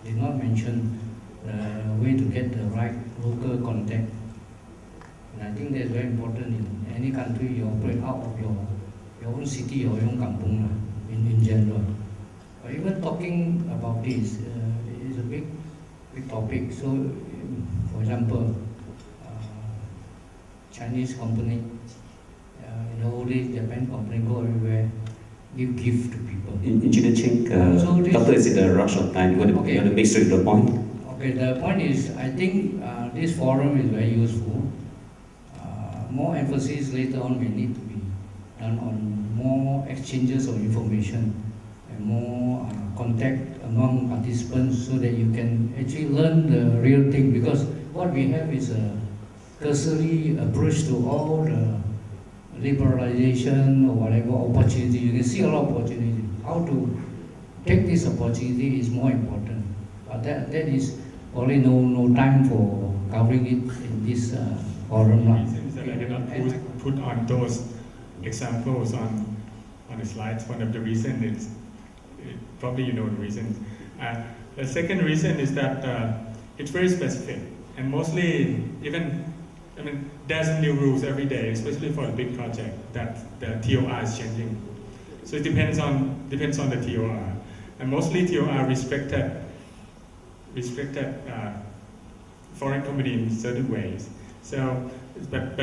did not mention the way to get the right local contact. And I think that's very important in any country you operate out of your own city or your own kampung in general. But even talking about this is a big topic. So, for example, Chinese company, in the old days, Japan company go everywhere, give gift to people. Engineer Cheng, Doctor, is it a rush of time? You want to make straight to the point? Okay, the point is, I think this forum is very useful. More emphasis later on may need to be done on more exchanges of information and more contact among participants so that you can actually learn the real thing, because what we have is a cursory approach to all the liberalization or whatever opportunity. You can see a lot of opportunity. How to take this opportunity is more important. But that is probably no time for covering it in this forum. I did not put on those examples on the slides. One of the reasons is, probably you know the reason. The second reason is that it's very specific, and mostly there's new rules every day, especially for a big project that the TOR is changing. So it depends on the TOR, and mostly TOR restricted foreign company in certain ways. So, but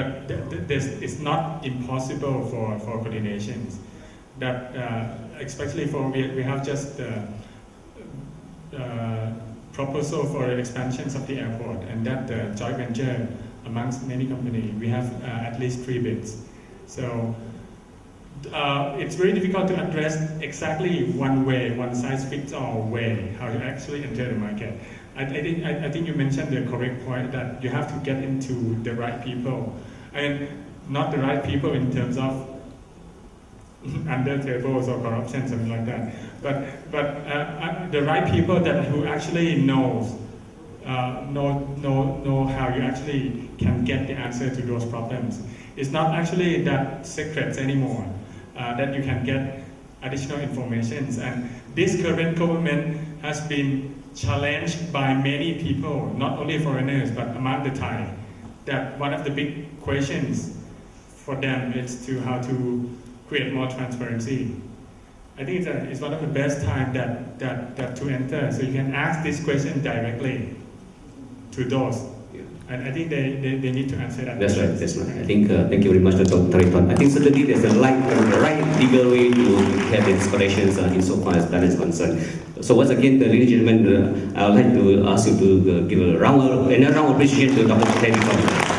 it's not impossible for coordinations. That especially for we have just proposal for expansions of the airport, and that joint venture amongst many companies. We have at least 3 bids. So it's very difficult to address exactly one size fits all way how you actually enter the market. I think you mentioned the correct point that you have to get into the right people, and not the right people in terms of under tables or corruption, something like that. But the right people who actually know how you actually can get the answer to those problems. It's not actually that secrets anymore. That you can get additional information. And this current government has been challenged by many people, not only foreigners, but among the Thai, that one of the big questions for them is to how to create more transparency. I think it's one of the best times that to enter, so you can ask this question directly to those. And I think they need to answer that. That's right. I think, thank you very much, Dr. Thirathon. I think certainly there's the right legal way to have inspirations insofar as that is concerned. So once again, ladies and gentlemen, I would like to ask you to give another round of appreciation to Dr. Thirathon.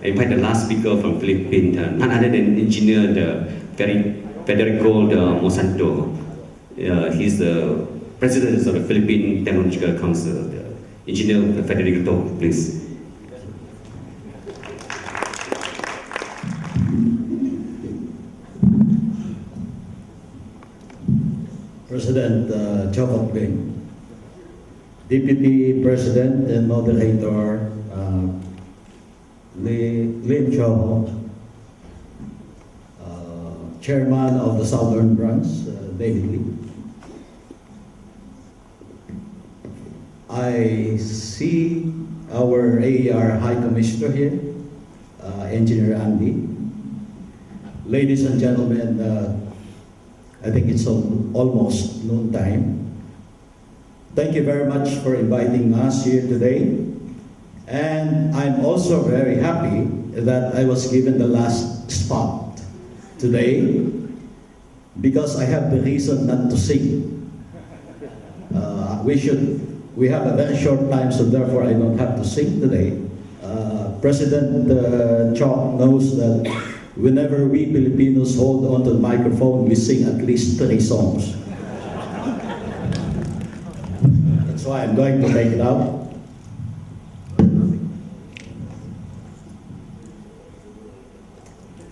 I invite the last speaker from Philippines, none other than engineer Federico Monsanto. He's the president of the Philippine Technological Council. Engineer Federico, please. President Jacob Bing, Deputy President and Moderator Lin Cho, Chairman of the Southern Branch, David Lee. I see our AER High Commissioner here, Engineer Andy. Ladies and gentlemen, I think it's almost noon time. Thank you very much for inviting us here today. And I'm also very happy that I was given the last spot today because I have the reason not to sing. We have a very short time, so therefore I don't have to sing today. President Chok knows that whenever we Filipinos hold onto the microphone, we sing at least 3 songs. That's why I'm going to take it out.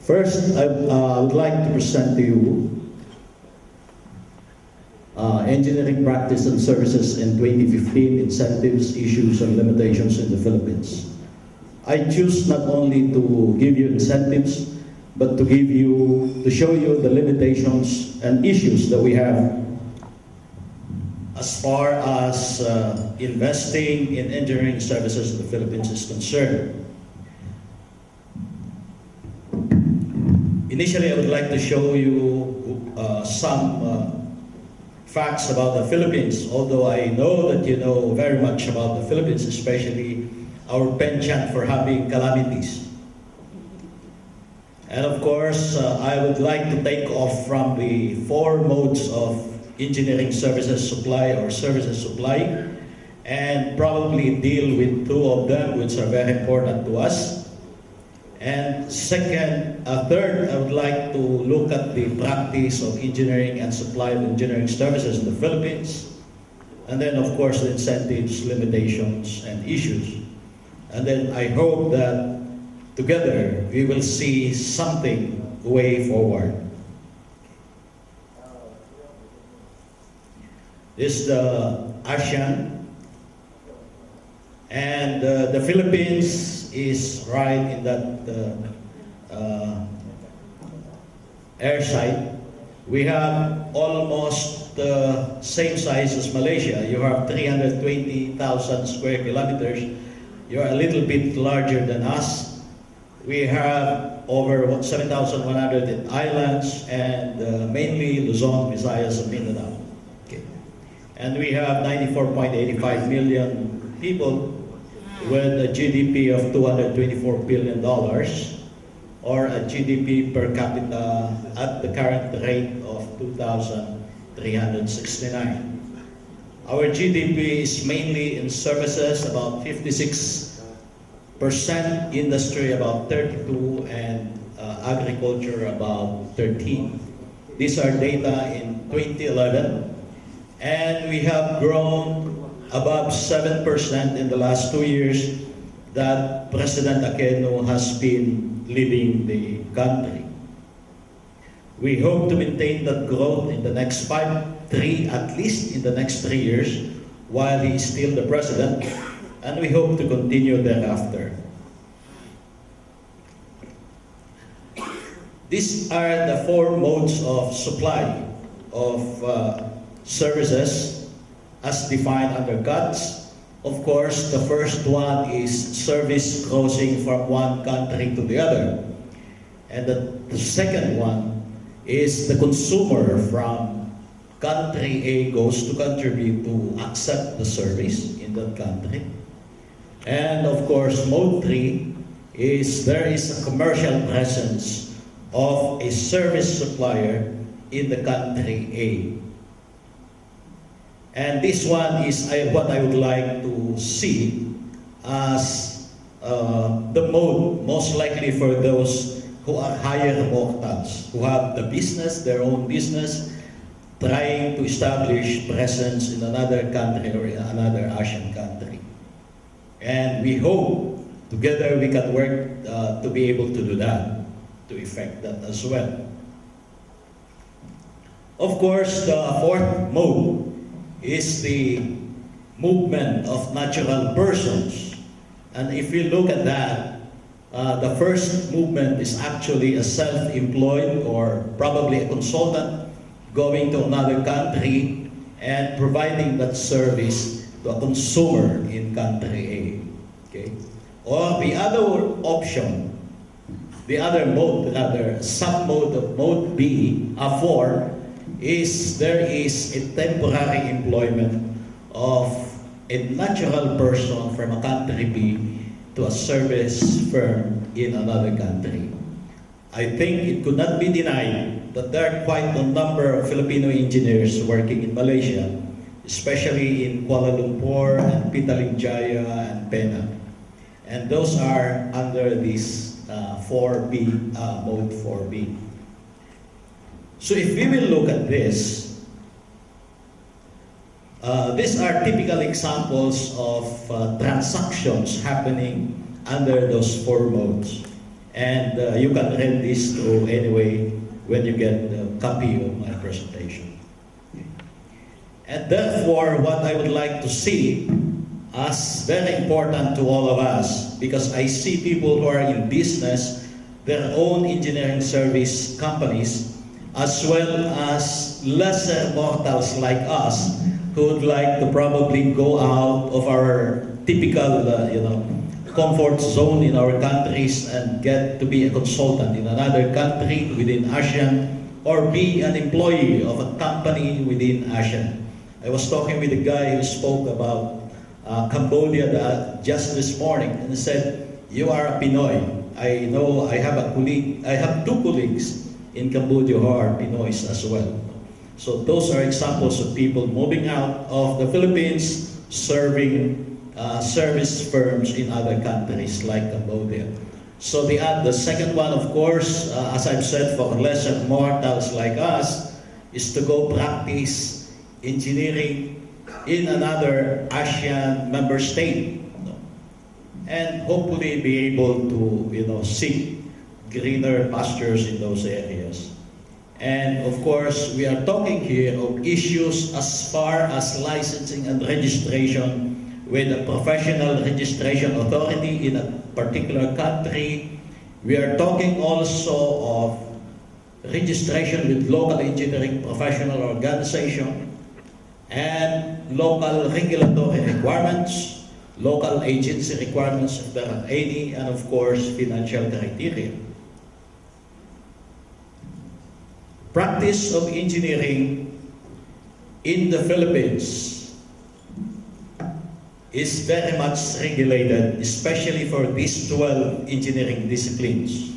First, I would like to present to you Engineering Practice and Services in 2015, Incentives, Issues, and Limitations in the Philippines. I choose not only to give you incentives, but to show you the limitations and issues that we have as far as investing in engineering services in the Philippines is concerned. Initially, I would like to show you some facts about the Philippines, although I know that you know very much about the Philippines, especially our penchant for having calamities. And of course, I would like to take off from the 4 modes of engineering services supply or services supply and probably deal with 2 of them which are very important to us. And third, I would like to look at the practice of engineering and supply of engineering services in the Philippines. And then of course the incentives, limitations, and issues. And then I hope that together we will see something way forward. This is the ASEAN, and the Philippines is right in that air site. We have almost the same size as Malaysia. You have 320,000 square kilometers. You're a little bit larger than us. We have over 7,100 islands and mainly Luzon, Visayas, and Mindanao. Okay. And we have 94.85 million people with a GDP of $224 billion or a GDP per capita at the current rate of 2,369. Our GDP is mainly in services, about 56%, industry about 32%, and agriculture about 13%. These are data in 2011, and we have grown above 7% in the last 2 years that President Aquino has been leading the country. We hope to maintain that growth in the next at least in the next 3 years while he is still the president, and we hope to continue thereafter. These are the 4 modes of supply of services as defined under GATS. Of course, the first one is service crossing from one country to the other. And the second one is the consumer from country A goes to country B to accept the service in that country. And of course, mode 3 is there is a commercial presence of a service supplier in the country A. And this one is what I would like to see as the mode most likely for those who are higher mortals, who have the business, their own business, trying to establish presence in another country or in another Asian country. And we hope together we can work to be able to do that, to effect that as well. Of course, the fourth mode is the movement of natural persons. And if you look at that, the first movement is actually a self-employed or probably a consultant going to another country and providing that service to a consumer in country A. Okay? Or the other option, the other mode, rather, sub-mode of mode B, A4, is there is a temporary employment of a natural person from a country B to a service firm in another country. I think it could not be denied that there are quite a number of Filipino engineers working in Malaysia, especially in Kuala Lumpur and Pitaling Jaya and Penang. And those are under this 4B, mode 4B. So if we will look at this, these are typical examples of transactions happening under those four modes. And you can read this through anyway when you get a copy of my presentation. And therefore, what I would like to see as very important to all of us, because I see people who are in business, their own engineering service companies, as well as lesser mortals like us who would like to probably go out of our typical, comfort zone in our countries and get to be a consultant in another country within ASEAN or be an employee of a company within ASEAN. I was talking with a guy who spoke about Cambodia just this morning and he said, "You are a Pinoy. I know I have two colleagues in Cambodia who are Pinoys as well." So those are examples of people moving out of the Philippines, serving service firms in other countries like Cambodia. So the second one, of course, as I've said, for lesser mortals like us, is to go practice engineering in another ASEAN member state, and hopefully be able to seek greener pastures in those areas. And of course, we are talking here of issues as far as licensing and registration with a professional registration authority in a particular country. We are talking also of registration with local engineering professional organization and local regulatory requirements, local agency requirements if there are any, and of course, financial criteria. Practice of engineering in the Philippines is very much regulated, especially for these 12 engineering disciplines.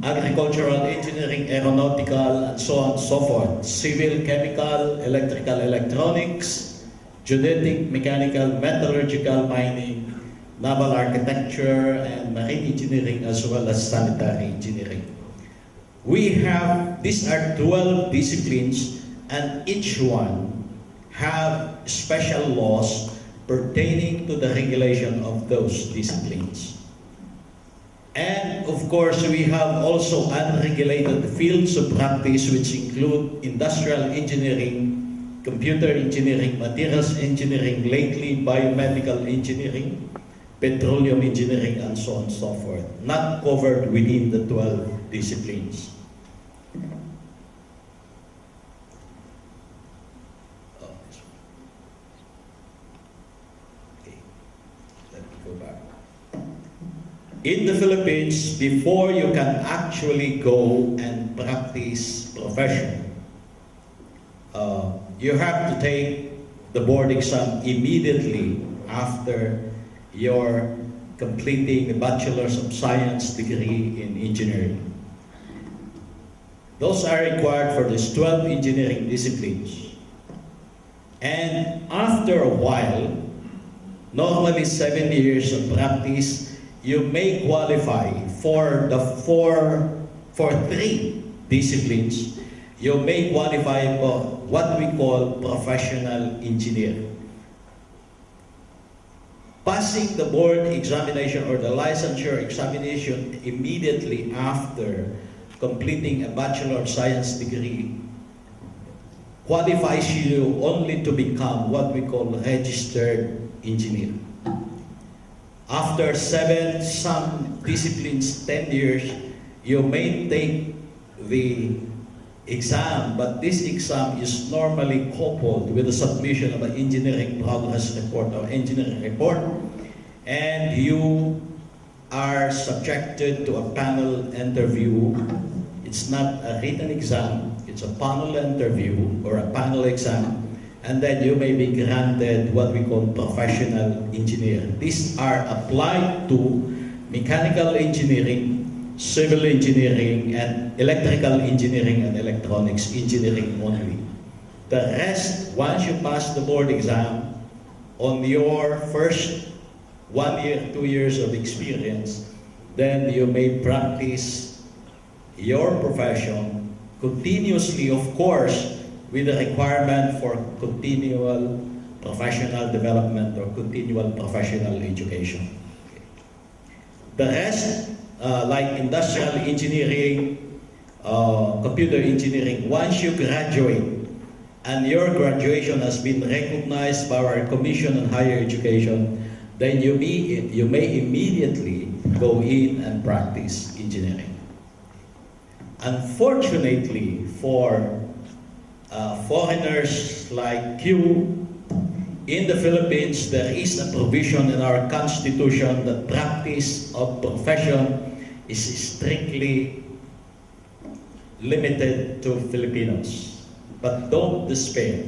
Agricultural engineering, aeronautical, and so on and so forth. Civil, chemical, electrical, electronics, geodetic, mechanical, metallurgical, mining, naval architecture, and marine engineering, as well as sanitary engineering. These are 12 disciplines, and each one have special laws pertaining to the regulation of those disciplines. And of course, we have also unregulated fields of practice which include industrial engineering, computer engineering, materials engineering, lately biomedical engineering, petroleum engineering, and so on and so forth, not covered within the 12 disciplines. In the Philippines, before you can actually go and practice profession, you have to take the board exam immediately after your completing the Bachelor's of Science degree in engineering. Those are required for these 12 engineering disciplines. And after a while, normally 7 years of practice, you may qualify for three disciplines. You may qualify for what we call professional engineer. Passing the board examination or the licensure examination immediately after completing a Bachelor of Science degree qualifies you only to become what we call registered engineer. After some disciplines, 10 years, you may take the exam, but this exam is normally coupled with the submission of an engineering progress report or engineering report, and you are subjected to a panel interview. It's not a written exam, it's a panel interview or a panel exam, and then you may be granted what we call professional engineer. These are applied to mechanical engineering, civil engineering, and electrical engineering and electronics engineering only. The rest, once you pass the board exam, on your first 1 year, 2 years of experience, then you may practice your profession continuously, of course, with the requirement for continual professional development or continual professional education. The rest, like industrial engineering, computer engineering, once you graduate and your graduation has been recognized by our Commission on Higher Education, then you may immediately go in and practice engineering. Unfortunately for foreigners like you, in the Philippines, there is a provision in our constitution that practice of profession is strictly limited to Filipinos. But don't despair,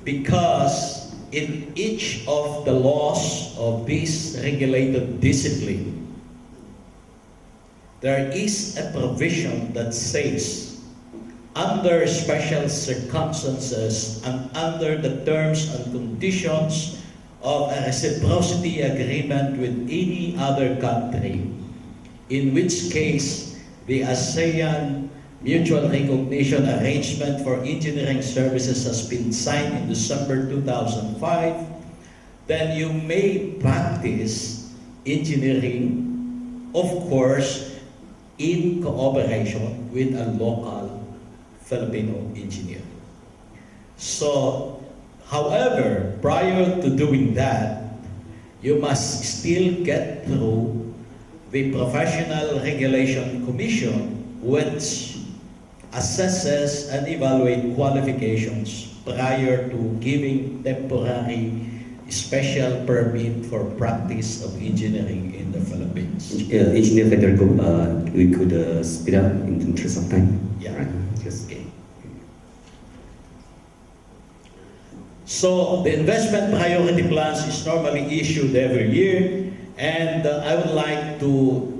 because in each of the laws of this regulated discipline, there is a provision that says, under special circumstances and under the terms and conditions of a reciprocity agreement with any other country, in which case the ASEAN Mutual Recognition Arrangement for Engineering Services has been signed in December 2005, then you may practice engineering, of course, in cooperation with a local Filipino engineer. So, however, prior to doing that, you must still get through the Professional Regulation Commission, which assesses and evaluates qualifications prior to giving temporary special permit for practice of engineering in the Philippines. Engineer Federico, we could speed up in the interest of time. Yeah. Right. Yes. Okay. So the investment priority plans is normally issued every year, and I would like to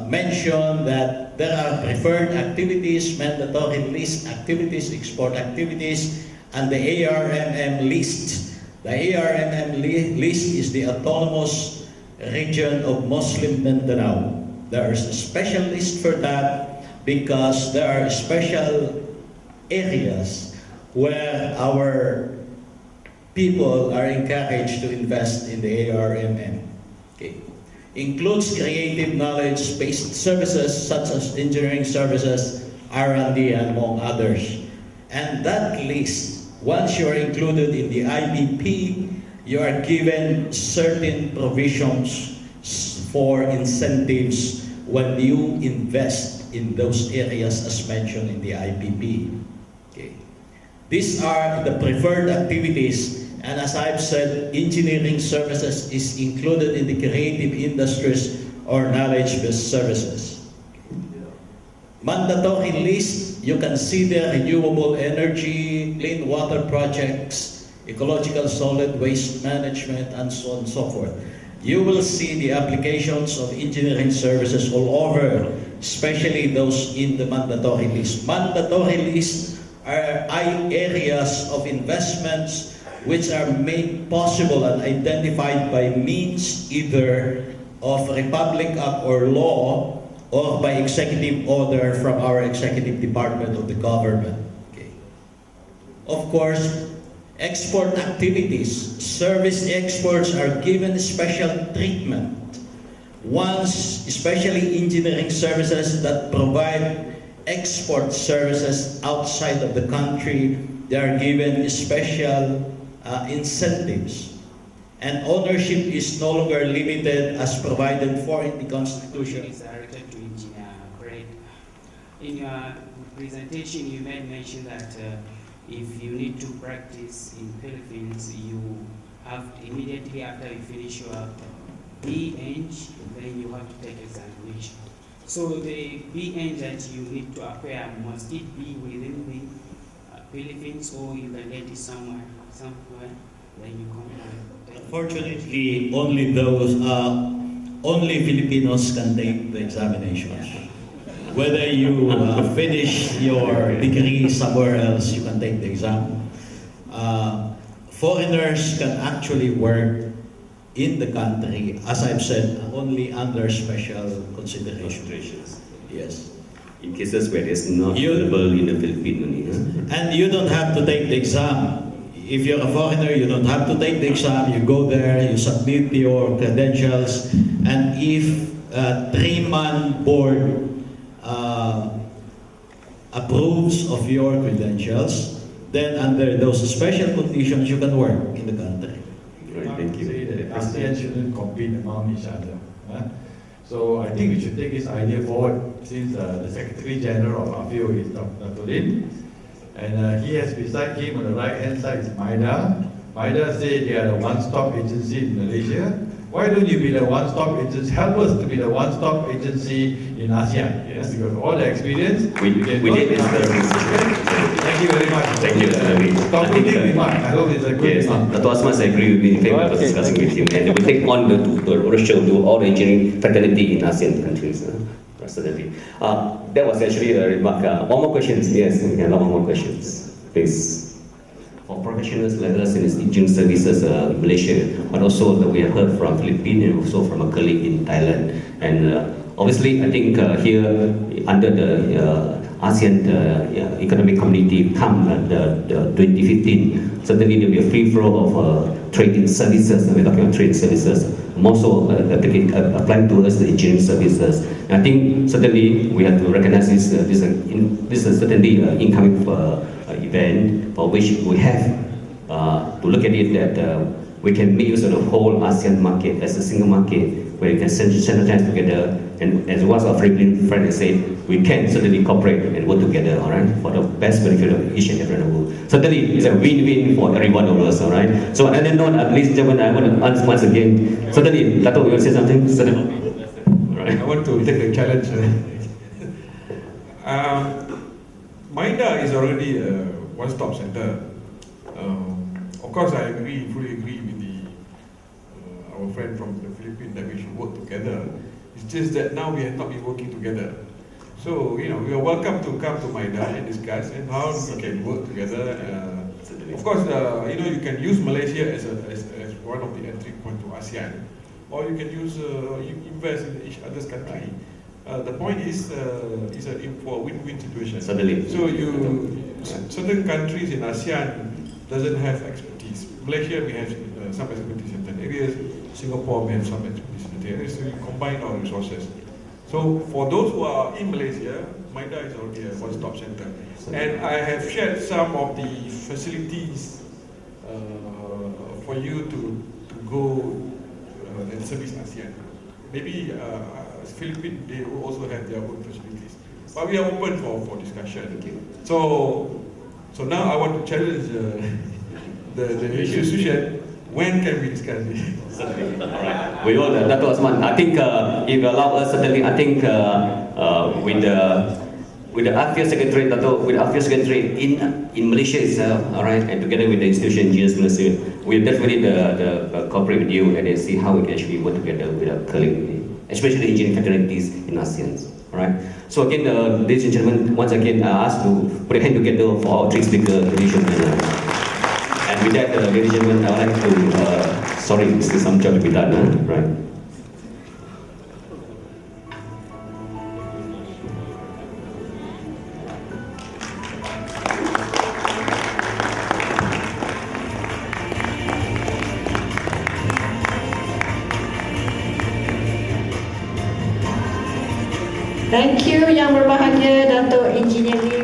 mention that there are preferred activities, mandatory list activities, export activities, and the ARMM list. The ARMM list is the autonomous region of Muslim Mindanao. There is a special list for that because there are special areas where our people are encouraged to invest in the ARMM. Okay. Includes creative knowledge-based services such as engineering services, R&D, and among others. And that list, once you are included in the IBP, you are given certain provisions for incentives when you invest in those areas as mentioned in the IBP. Okay. These are the preferred activities, and as I've said, engineering services is included in the creative industries or knowledge-based services. Mandatory list, you can see there renewable energy, clean water projects, ecological solid waste management, and so on and so forth. You will see the applications of engineering services all over, especially those in the mandatory list. Mandatory lists are areas of investments which are made possible and identified by means either of Republic Act or law or by executive order from our executive department of the government. Okay. Of course, export activities, service exports are given special treatment. Once, especially engineering services that provide export services outside of the country, they are given special incentives. And ownership is no longer limited as provided for in the Constitution. It's directed to Engineer Craig. In your presentation, you made mention that if you need to practice in Philippines, you have immediately after you finish your B-Eng, then you have to take examination. So the B-Eng that you need to acquire, must it be within the Philippines, or you can get it somewhere, then you come and Unfortunately, only Filipinos can take the examination. Whether you finish your degree somewhere else, you can take the exam. Foreigners can actually work in the country, as I've said, only under special considerations. Yes. In cases where it's not available in the Philippines only. And you don't have to take the exam. If you're a foreigner, you don't have to take the exam. You go there, you submit your credentials, and if a 3-man board approves of your credentials, then under those special conditions, you can work in the country. Right, thank you. Say that ASEAN shouldn't compete among each other. So I think we should take this idea forward, since the Secretary General of AFIO is Dr. Lin. And he has beside him on the right hand side is MIDA. MIDA said they are the one-stop agency in Malaysia. Why don't you be the one-stop agency? Help us to be the one-stop agency in ASEAN. Yes, because all the experience. We did this service. Thank you very much. Thank you. Concluding remark. I hope it's a good Yes, remark. Dr. Osman, I agree with me in favor of discussing with him. And we take on the Russia to all the engineering fraternity in ASEAN countries. Certainly. That was actually a remark. One more question. Yes, we can have one more questions, please. For professionals like us in engineering services in Malaysia, but also that we have heard from Philippines and also from a colleague in Thailand. And obviously, I think here under the ASEAN Economic Community come the 2015, certainly there will be a free flow of trading services. We're talking about trade services, more so applying towards the engineering services. And I think certainly we have to recognize this is certainly an incoming event for which we have to look at it that we can make use of the whole ASEAN market as a single market where we can synergize together, and as one of our Philippine friends said, we can certainly cooperate and work together, all right, for the best benefit of each and every one. Certainly, it's a win-win for every one of us, all right. So, on that note, ladies and gentlemen, I want to ask once again. Certainly, Dato', you want to say something? Certainly. All right. I want to take the challenge. MIDA is already a one-stop center. Of course, I fully agree with our friend from the Philippines that we should work together. It's just that now we have not been working together. So, we are welcome to come to MIDA and discuss and how we can work together. Of course, you can use Malaysia as one of the entry point to ASEAN, or you can use invest in each other's country. The point is, it's a win-win situation. Certainly. So certain countries in ASEAN doesn't have expertise. Malaysia, we have some expertise in certain areas. Singapore, we have some expertise in certain areas. So we combine our resources. So for those who are in Malaysia, MIDA is already a one-stop center. And I have shared some of the facilities for you to go and service ASEAN. Maybe Philippines, they will also have their own facilities. But we are open for discussion. So now I want to challenge the institution. When can we discuss it? Certainly. All right. We all, Dr. Osman, I think if you allow us, certainly, I think with the AFIO Secretary, with the AFIO Secretary in Malaysia itself, all right, and together with the institution engineers Malaysia, we'll definitely cooperate with you and then see how we can actually work together with our colleagues, especially the engineering fraternities in ASEAN. All right. So again, ladies and gentlemen, once again, I ask to put a hand together for our three speaker division. And with that, ladies and gentlemen, I would like to, sorry, still some job to be done, right? Thank you Yang Berbahagia Dato' Engineer Lim.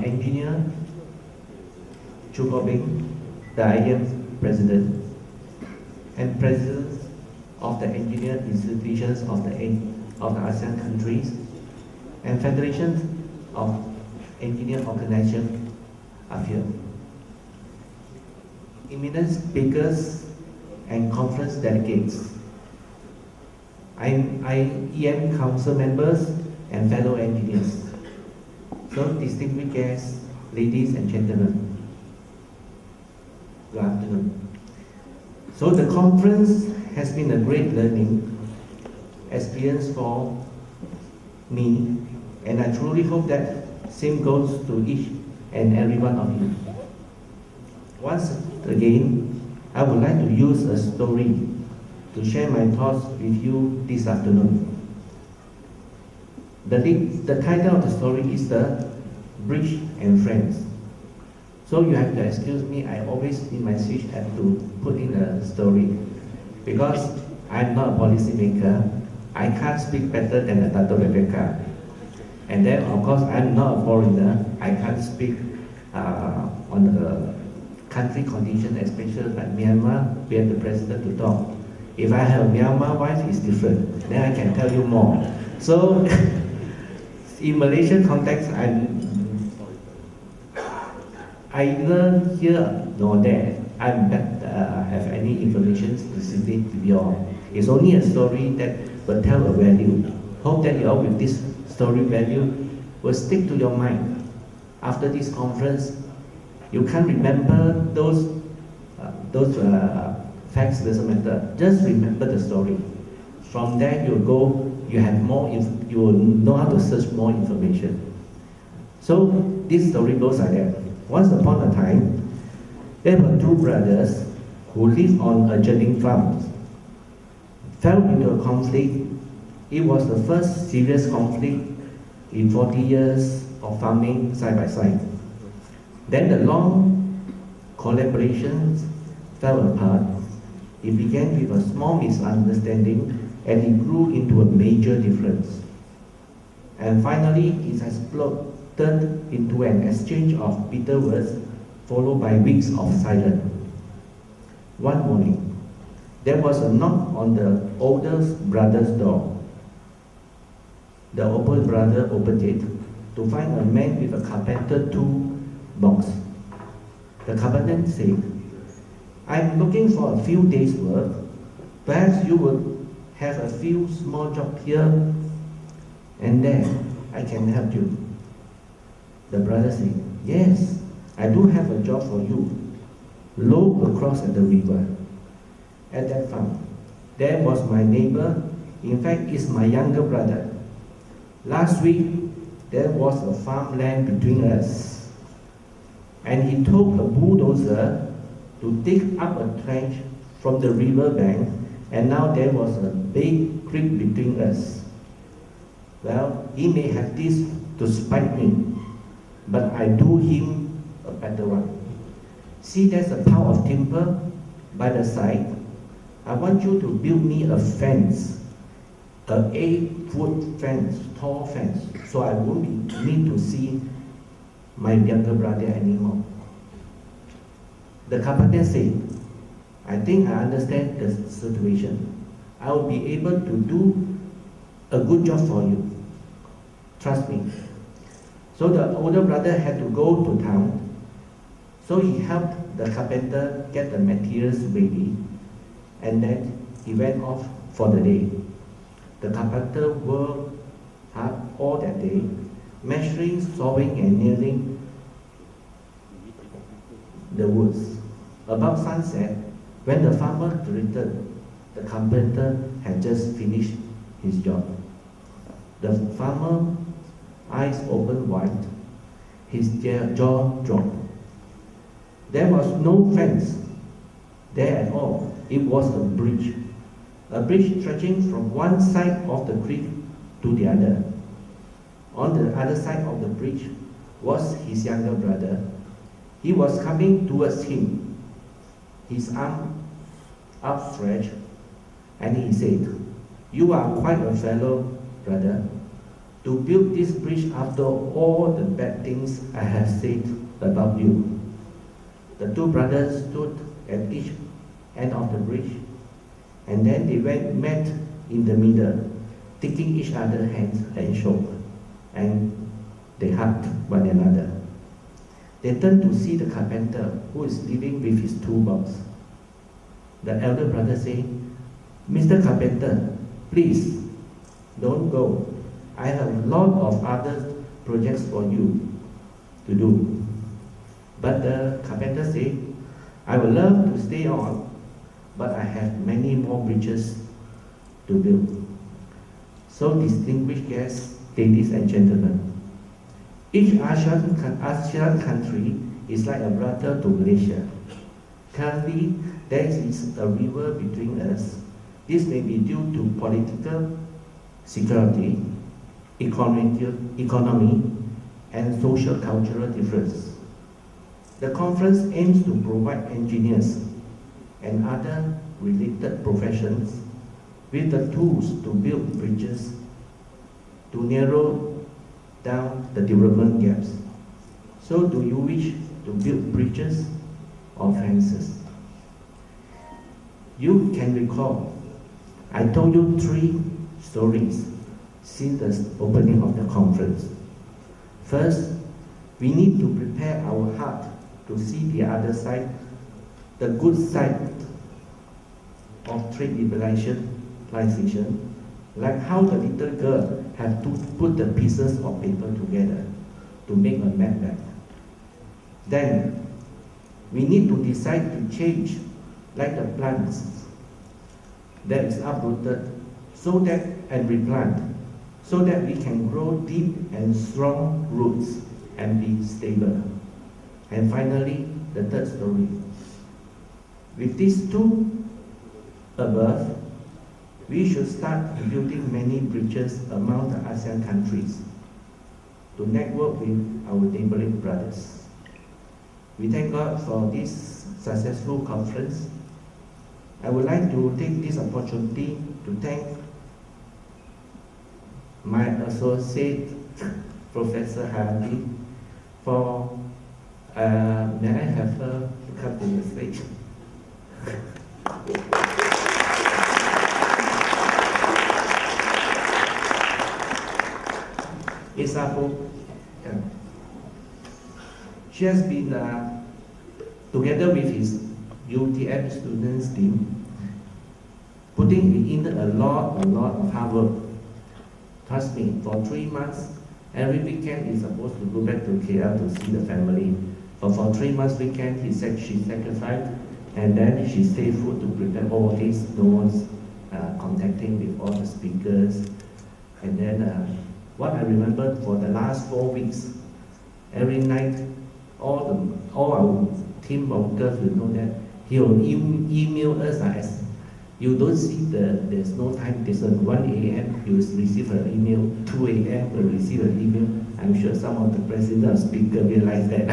Engineer Chukobing, the IDM President, and Presidents of the engineer institutions of the ASEAN countries, and Federations of Engineer Organizations are here. Eminent speakers and conference delegates, IEM Council members and fellow engineers. So, distinguished guests, ladies and gentlemen, good afternoon. So, the conference has been a great learning experience for me, and I truly hope that same goes to each and every one of you. Once again, I would like to use a story to share my thoughts with you this afternoon. The title of the story is The Bridge and Friends. So you have to excuse me, I always in my speech have to put in a story because I'm not a policy maker. I can't speak better than Dato' Rebecca. And then of course I'm not a foreigner. I can't speak on the country condition, especially like Myanmar, where the president to talk. If I have a Myanmar wife, it's different. Then I can tell you more. So in Malaysian context, I learn here nor there. I don't have any information specific to you all. It's only a story that will tell a value. Hope that you all with this story value will stick to your mind. After this conference, you can't remember those facts, doesn't matter. Just remember the story. From there you go, you have more, you will know how to search more information. So this story goes like that. Once upon a time, there were two brothers who lived on adjoining farms. Fell into a conflict. It was the first serious conflict in 40 years of farming side by side. Then the long collaborations fell apart. It began with a small misunderstanding and it grew into a major difference. And finally, it has exploded into an exchange of bitter words followed by weeks of silence. One morning, there was a knock on the oldest brother's door. The older brother opened it to find a man with a carpenter tool box. The carpenter said, "I'm looking for a few days' work. Perhaps you will have a few small jobs here and there. I can help you." The brother said, "Yes, I do have a job for you. Low across at the river." At that farm, there was my neighbor. In fact, it's my younger brother. Last week, there was a farmland between us. And he took a bulldozer to dig up a trench from the river bank, and now there was a big creek between us. Well, he may have this to spite me, but I do him a better one. See, there's a pile of timber by the side. I want you to build me a fence, an 8-foot fence, tall fence, so I won't need to see my younger brother anymore. The carpenter said, "I think I understand the situation. I will be able to do a good job for you. Trust me." So the older brother had to go to town. So he helped the carpenter get the materials ready, and then he went off for the day. The carpenter worked hard all that day, measuring, sawing, and nailing the woods. About sunset, when the farmer returned, the carpenter had just finished his job. The farmer eyes opened wide, his jaw dropped. There was no fence there at all. It was a bridge stretching from one side of the creek to the other. On the other side of the bridge was his younger brother. He was coming towards him, his arm outstretched, and he said, "You are quite a fellow, brother, to build this bridge after all the bad things I have said about you." The two brothers stood at each end of the bridge, and then they met in the middle, taking each other's hands and shook, and they hugged one another. They turned to see the carpenter who is living with his toolbox. The elder brother said, "Mr. Carpenter, please, don't go. I have a lot of other projects for you to do." But the carpenter said, "I would love to stay on, but I have many more bridges to build." So, distinguished guests, ladies and gentlemen, each ASEAN country is like a brother to Malaysia. Currently, there is a river between us. This may be due to political, security, economy, and social cultural difference. The conference aims to provide engineers and other related professions with the tools to build bridges to narrow down the development gaps. So, do you wish to build bridges or fences? You can recall, I told you 3 stories since the opening of the conference. First, we need to prepare our heart to see the other side, the good side of trade liberalization, like how the little girl have to put the pieces of paper together to make a map back. Then, we need to decide to change, like the plants that is uprooted and replant, so that we can grow deep and strong roots and be stable. And finally, the third story. With these 2 above, we should start building many bridges among the ASEAN countries to network with our neighboring brothers. We thank God for this successful conference. I would like to take this opportunity to thank my associate, Professor Hayati, for, may I have her to come to the stage? Isapo, yeah. She has been, together with his UTM students team, putting in a lot of hard work. Trust me, for 3 months, every weekend he's supposed to go back to KL to see the family. But for 3 months weekend, he said she sacrificed, and then she stayed put to prepare all these notes, contacting with all the speakers. And then what I remember for the last 4 weeks, every night, all our team of girls will know that he will email us as you don't see there's no time, there's a 1 a.m. you will receive an email, 2 a.m. you will receive an email. I'm sure some of the president or speaker realize that.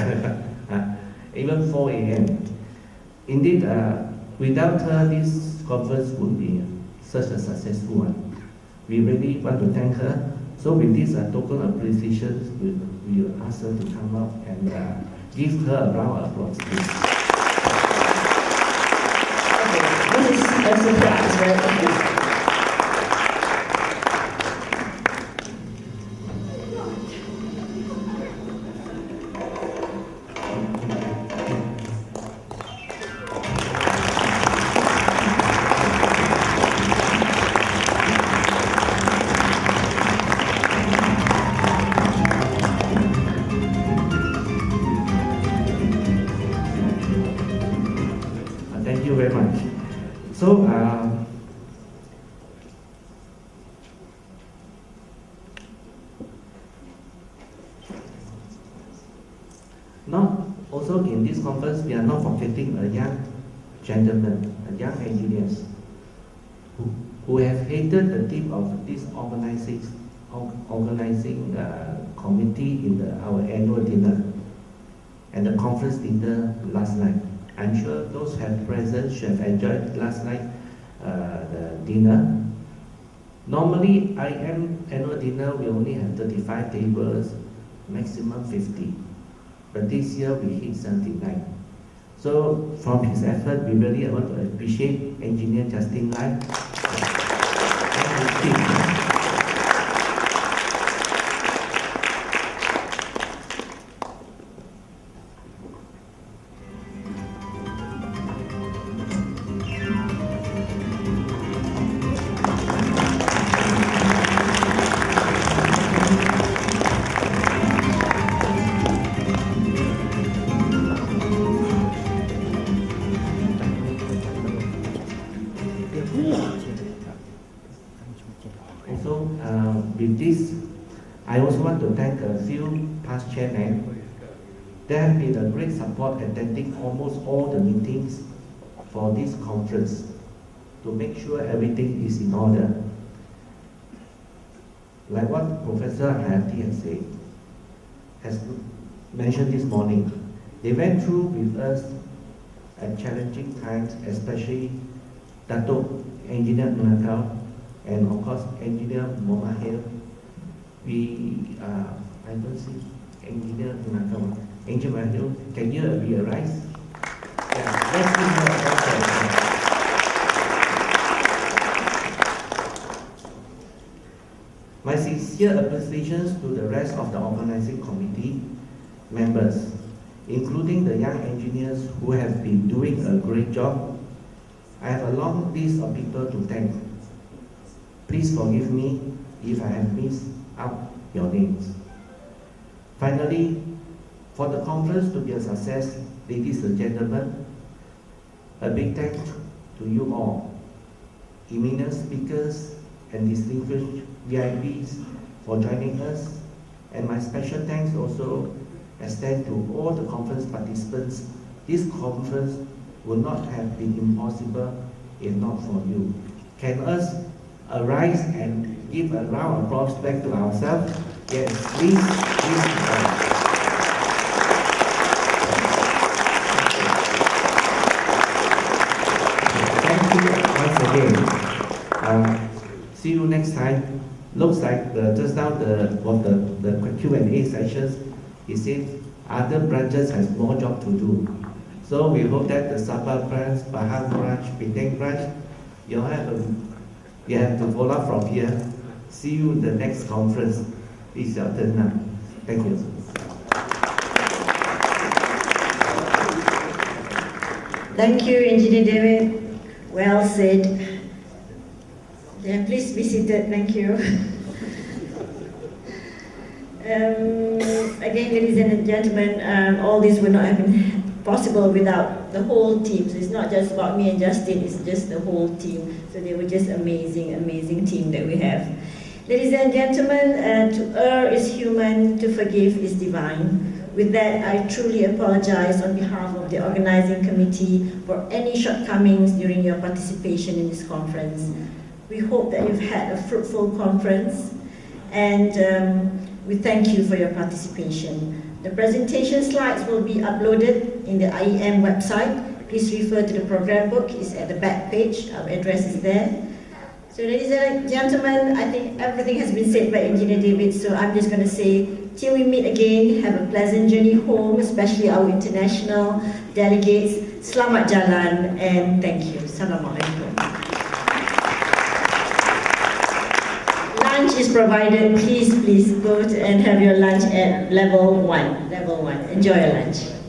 Even 4 a.m. Indeed, without her, this conference would be such a successful one. We really want to thank her. So with this token of appreciation, we will ask her to come up and give her a round of applause, please. This is a surprise, right? Thank you very much. So, not also in this conference, we are not forgetting a young gentleman, a young engineers who have headed the team of this organizing committee in our annual dinner and the conference dinner last night. I'm sure those who have present should have enjoyed last night the dinner. Normally, IM annual dinner we only have 35 tables, maximum 50. But this year we hit 79. So from his effort, we really want to appreciate Engineer Justin Lai and his team. Also, with this, I also want to thank a few past chairmen. They have been a great support attending almost all the meetings for this conference to make sure everything is in order. Like what Professor Hayati has mentioned this morning, they went through with us at challenging times, especially Dato Engineer Nunakau, and of course, Engineer Momahir. I don't see Engineer Nunakau. Engineer Momahir, can you realize? Yeah, let's give her a applause. My sincere appreciations to the rest of the organizing committee members, including the young engineers who have been doing a great job. I have a long list of people to thank. Please forgive me if I have missed out your names. Finally, for the conference to be a success, ladies and gentlemen, a big thank to you all, eminent speakers and distinguished VIPs for joining us, and my special thanks also extend to all the conference participants. This conference would not have been impossible if not for you. Can us arise and give a round of applause back to ourselves? Yes, please. Thank you once again. See you next time. Looks like just now the Q&A sessions, he said other branches has more job to do. So we hope that the Sabah branch, Pahang branch, Penang branch, you have to follow up from here. See you in the next conference. It's your turn now. Thank you. Thank you, Engineer David. Well said. Then please be seated. Thank you. Again, ladies and gentlemen, all this would not have been possible without the whole team. So it's not just about me and Justin, it's just the whole team. So they were just amazing, amazing team that we have. Ladies and gentlemen, to err is human, to forgive is divine. With that, I truly apologize on behalf of the organizing committee for any shortcomings during your participation in this conference. We hope that you've had a fruitful conference, and we thank you for your participation. The presentation slides will be uploaded in the IEM website. Please refer to the program book. It's at the back page. Our address is there. So ladies and gentlemen, I think everything has been said by Engineer David, so I'm just going to say, till we meet again, have a pleasant journey home, especially our international delegates. Selamat jalan, and thank you. Assalamualaikum. Lunch is provided. Please go and have your lunch at level 1. Enjoy your lunch.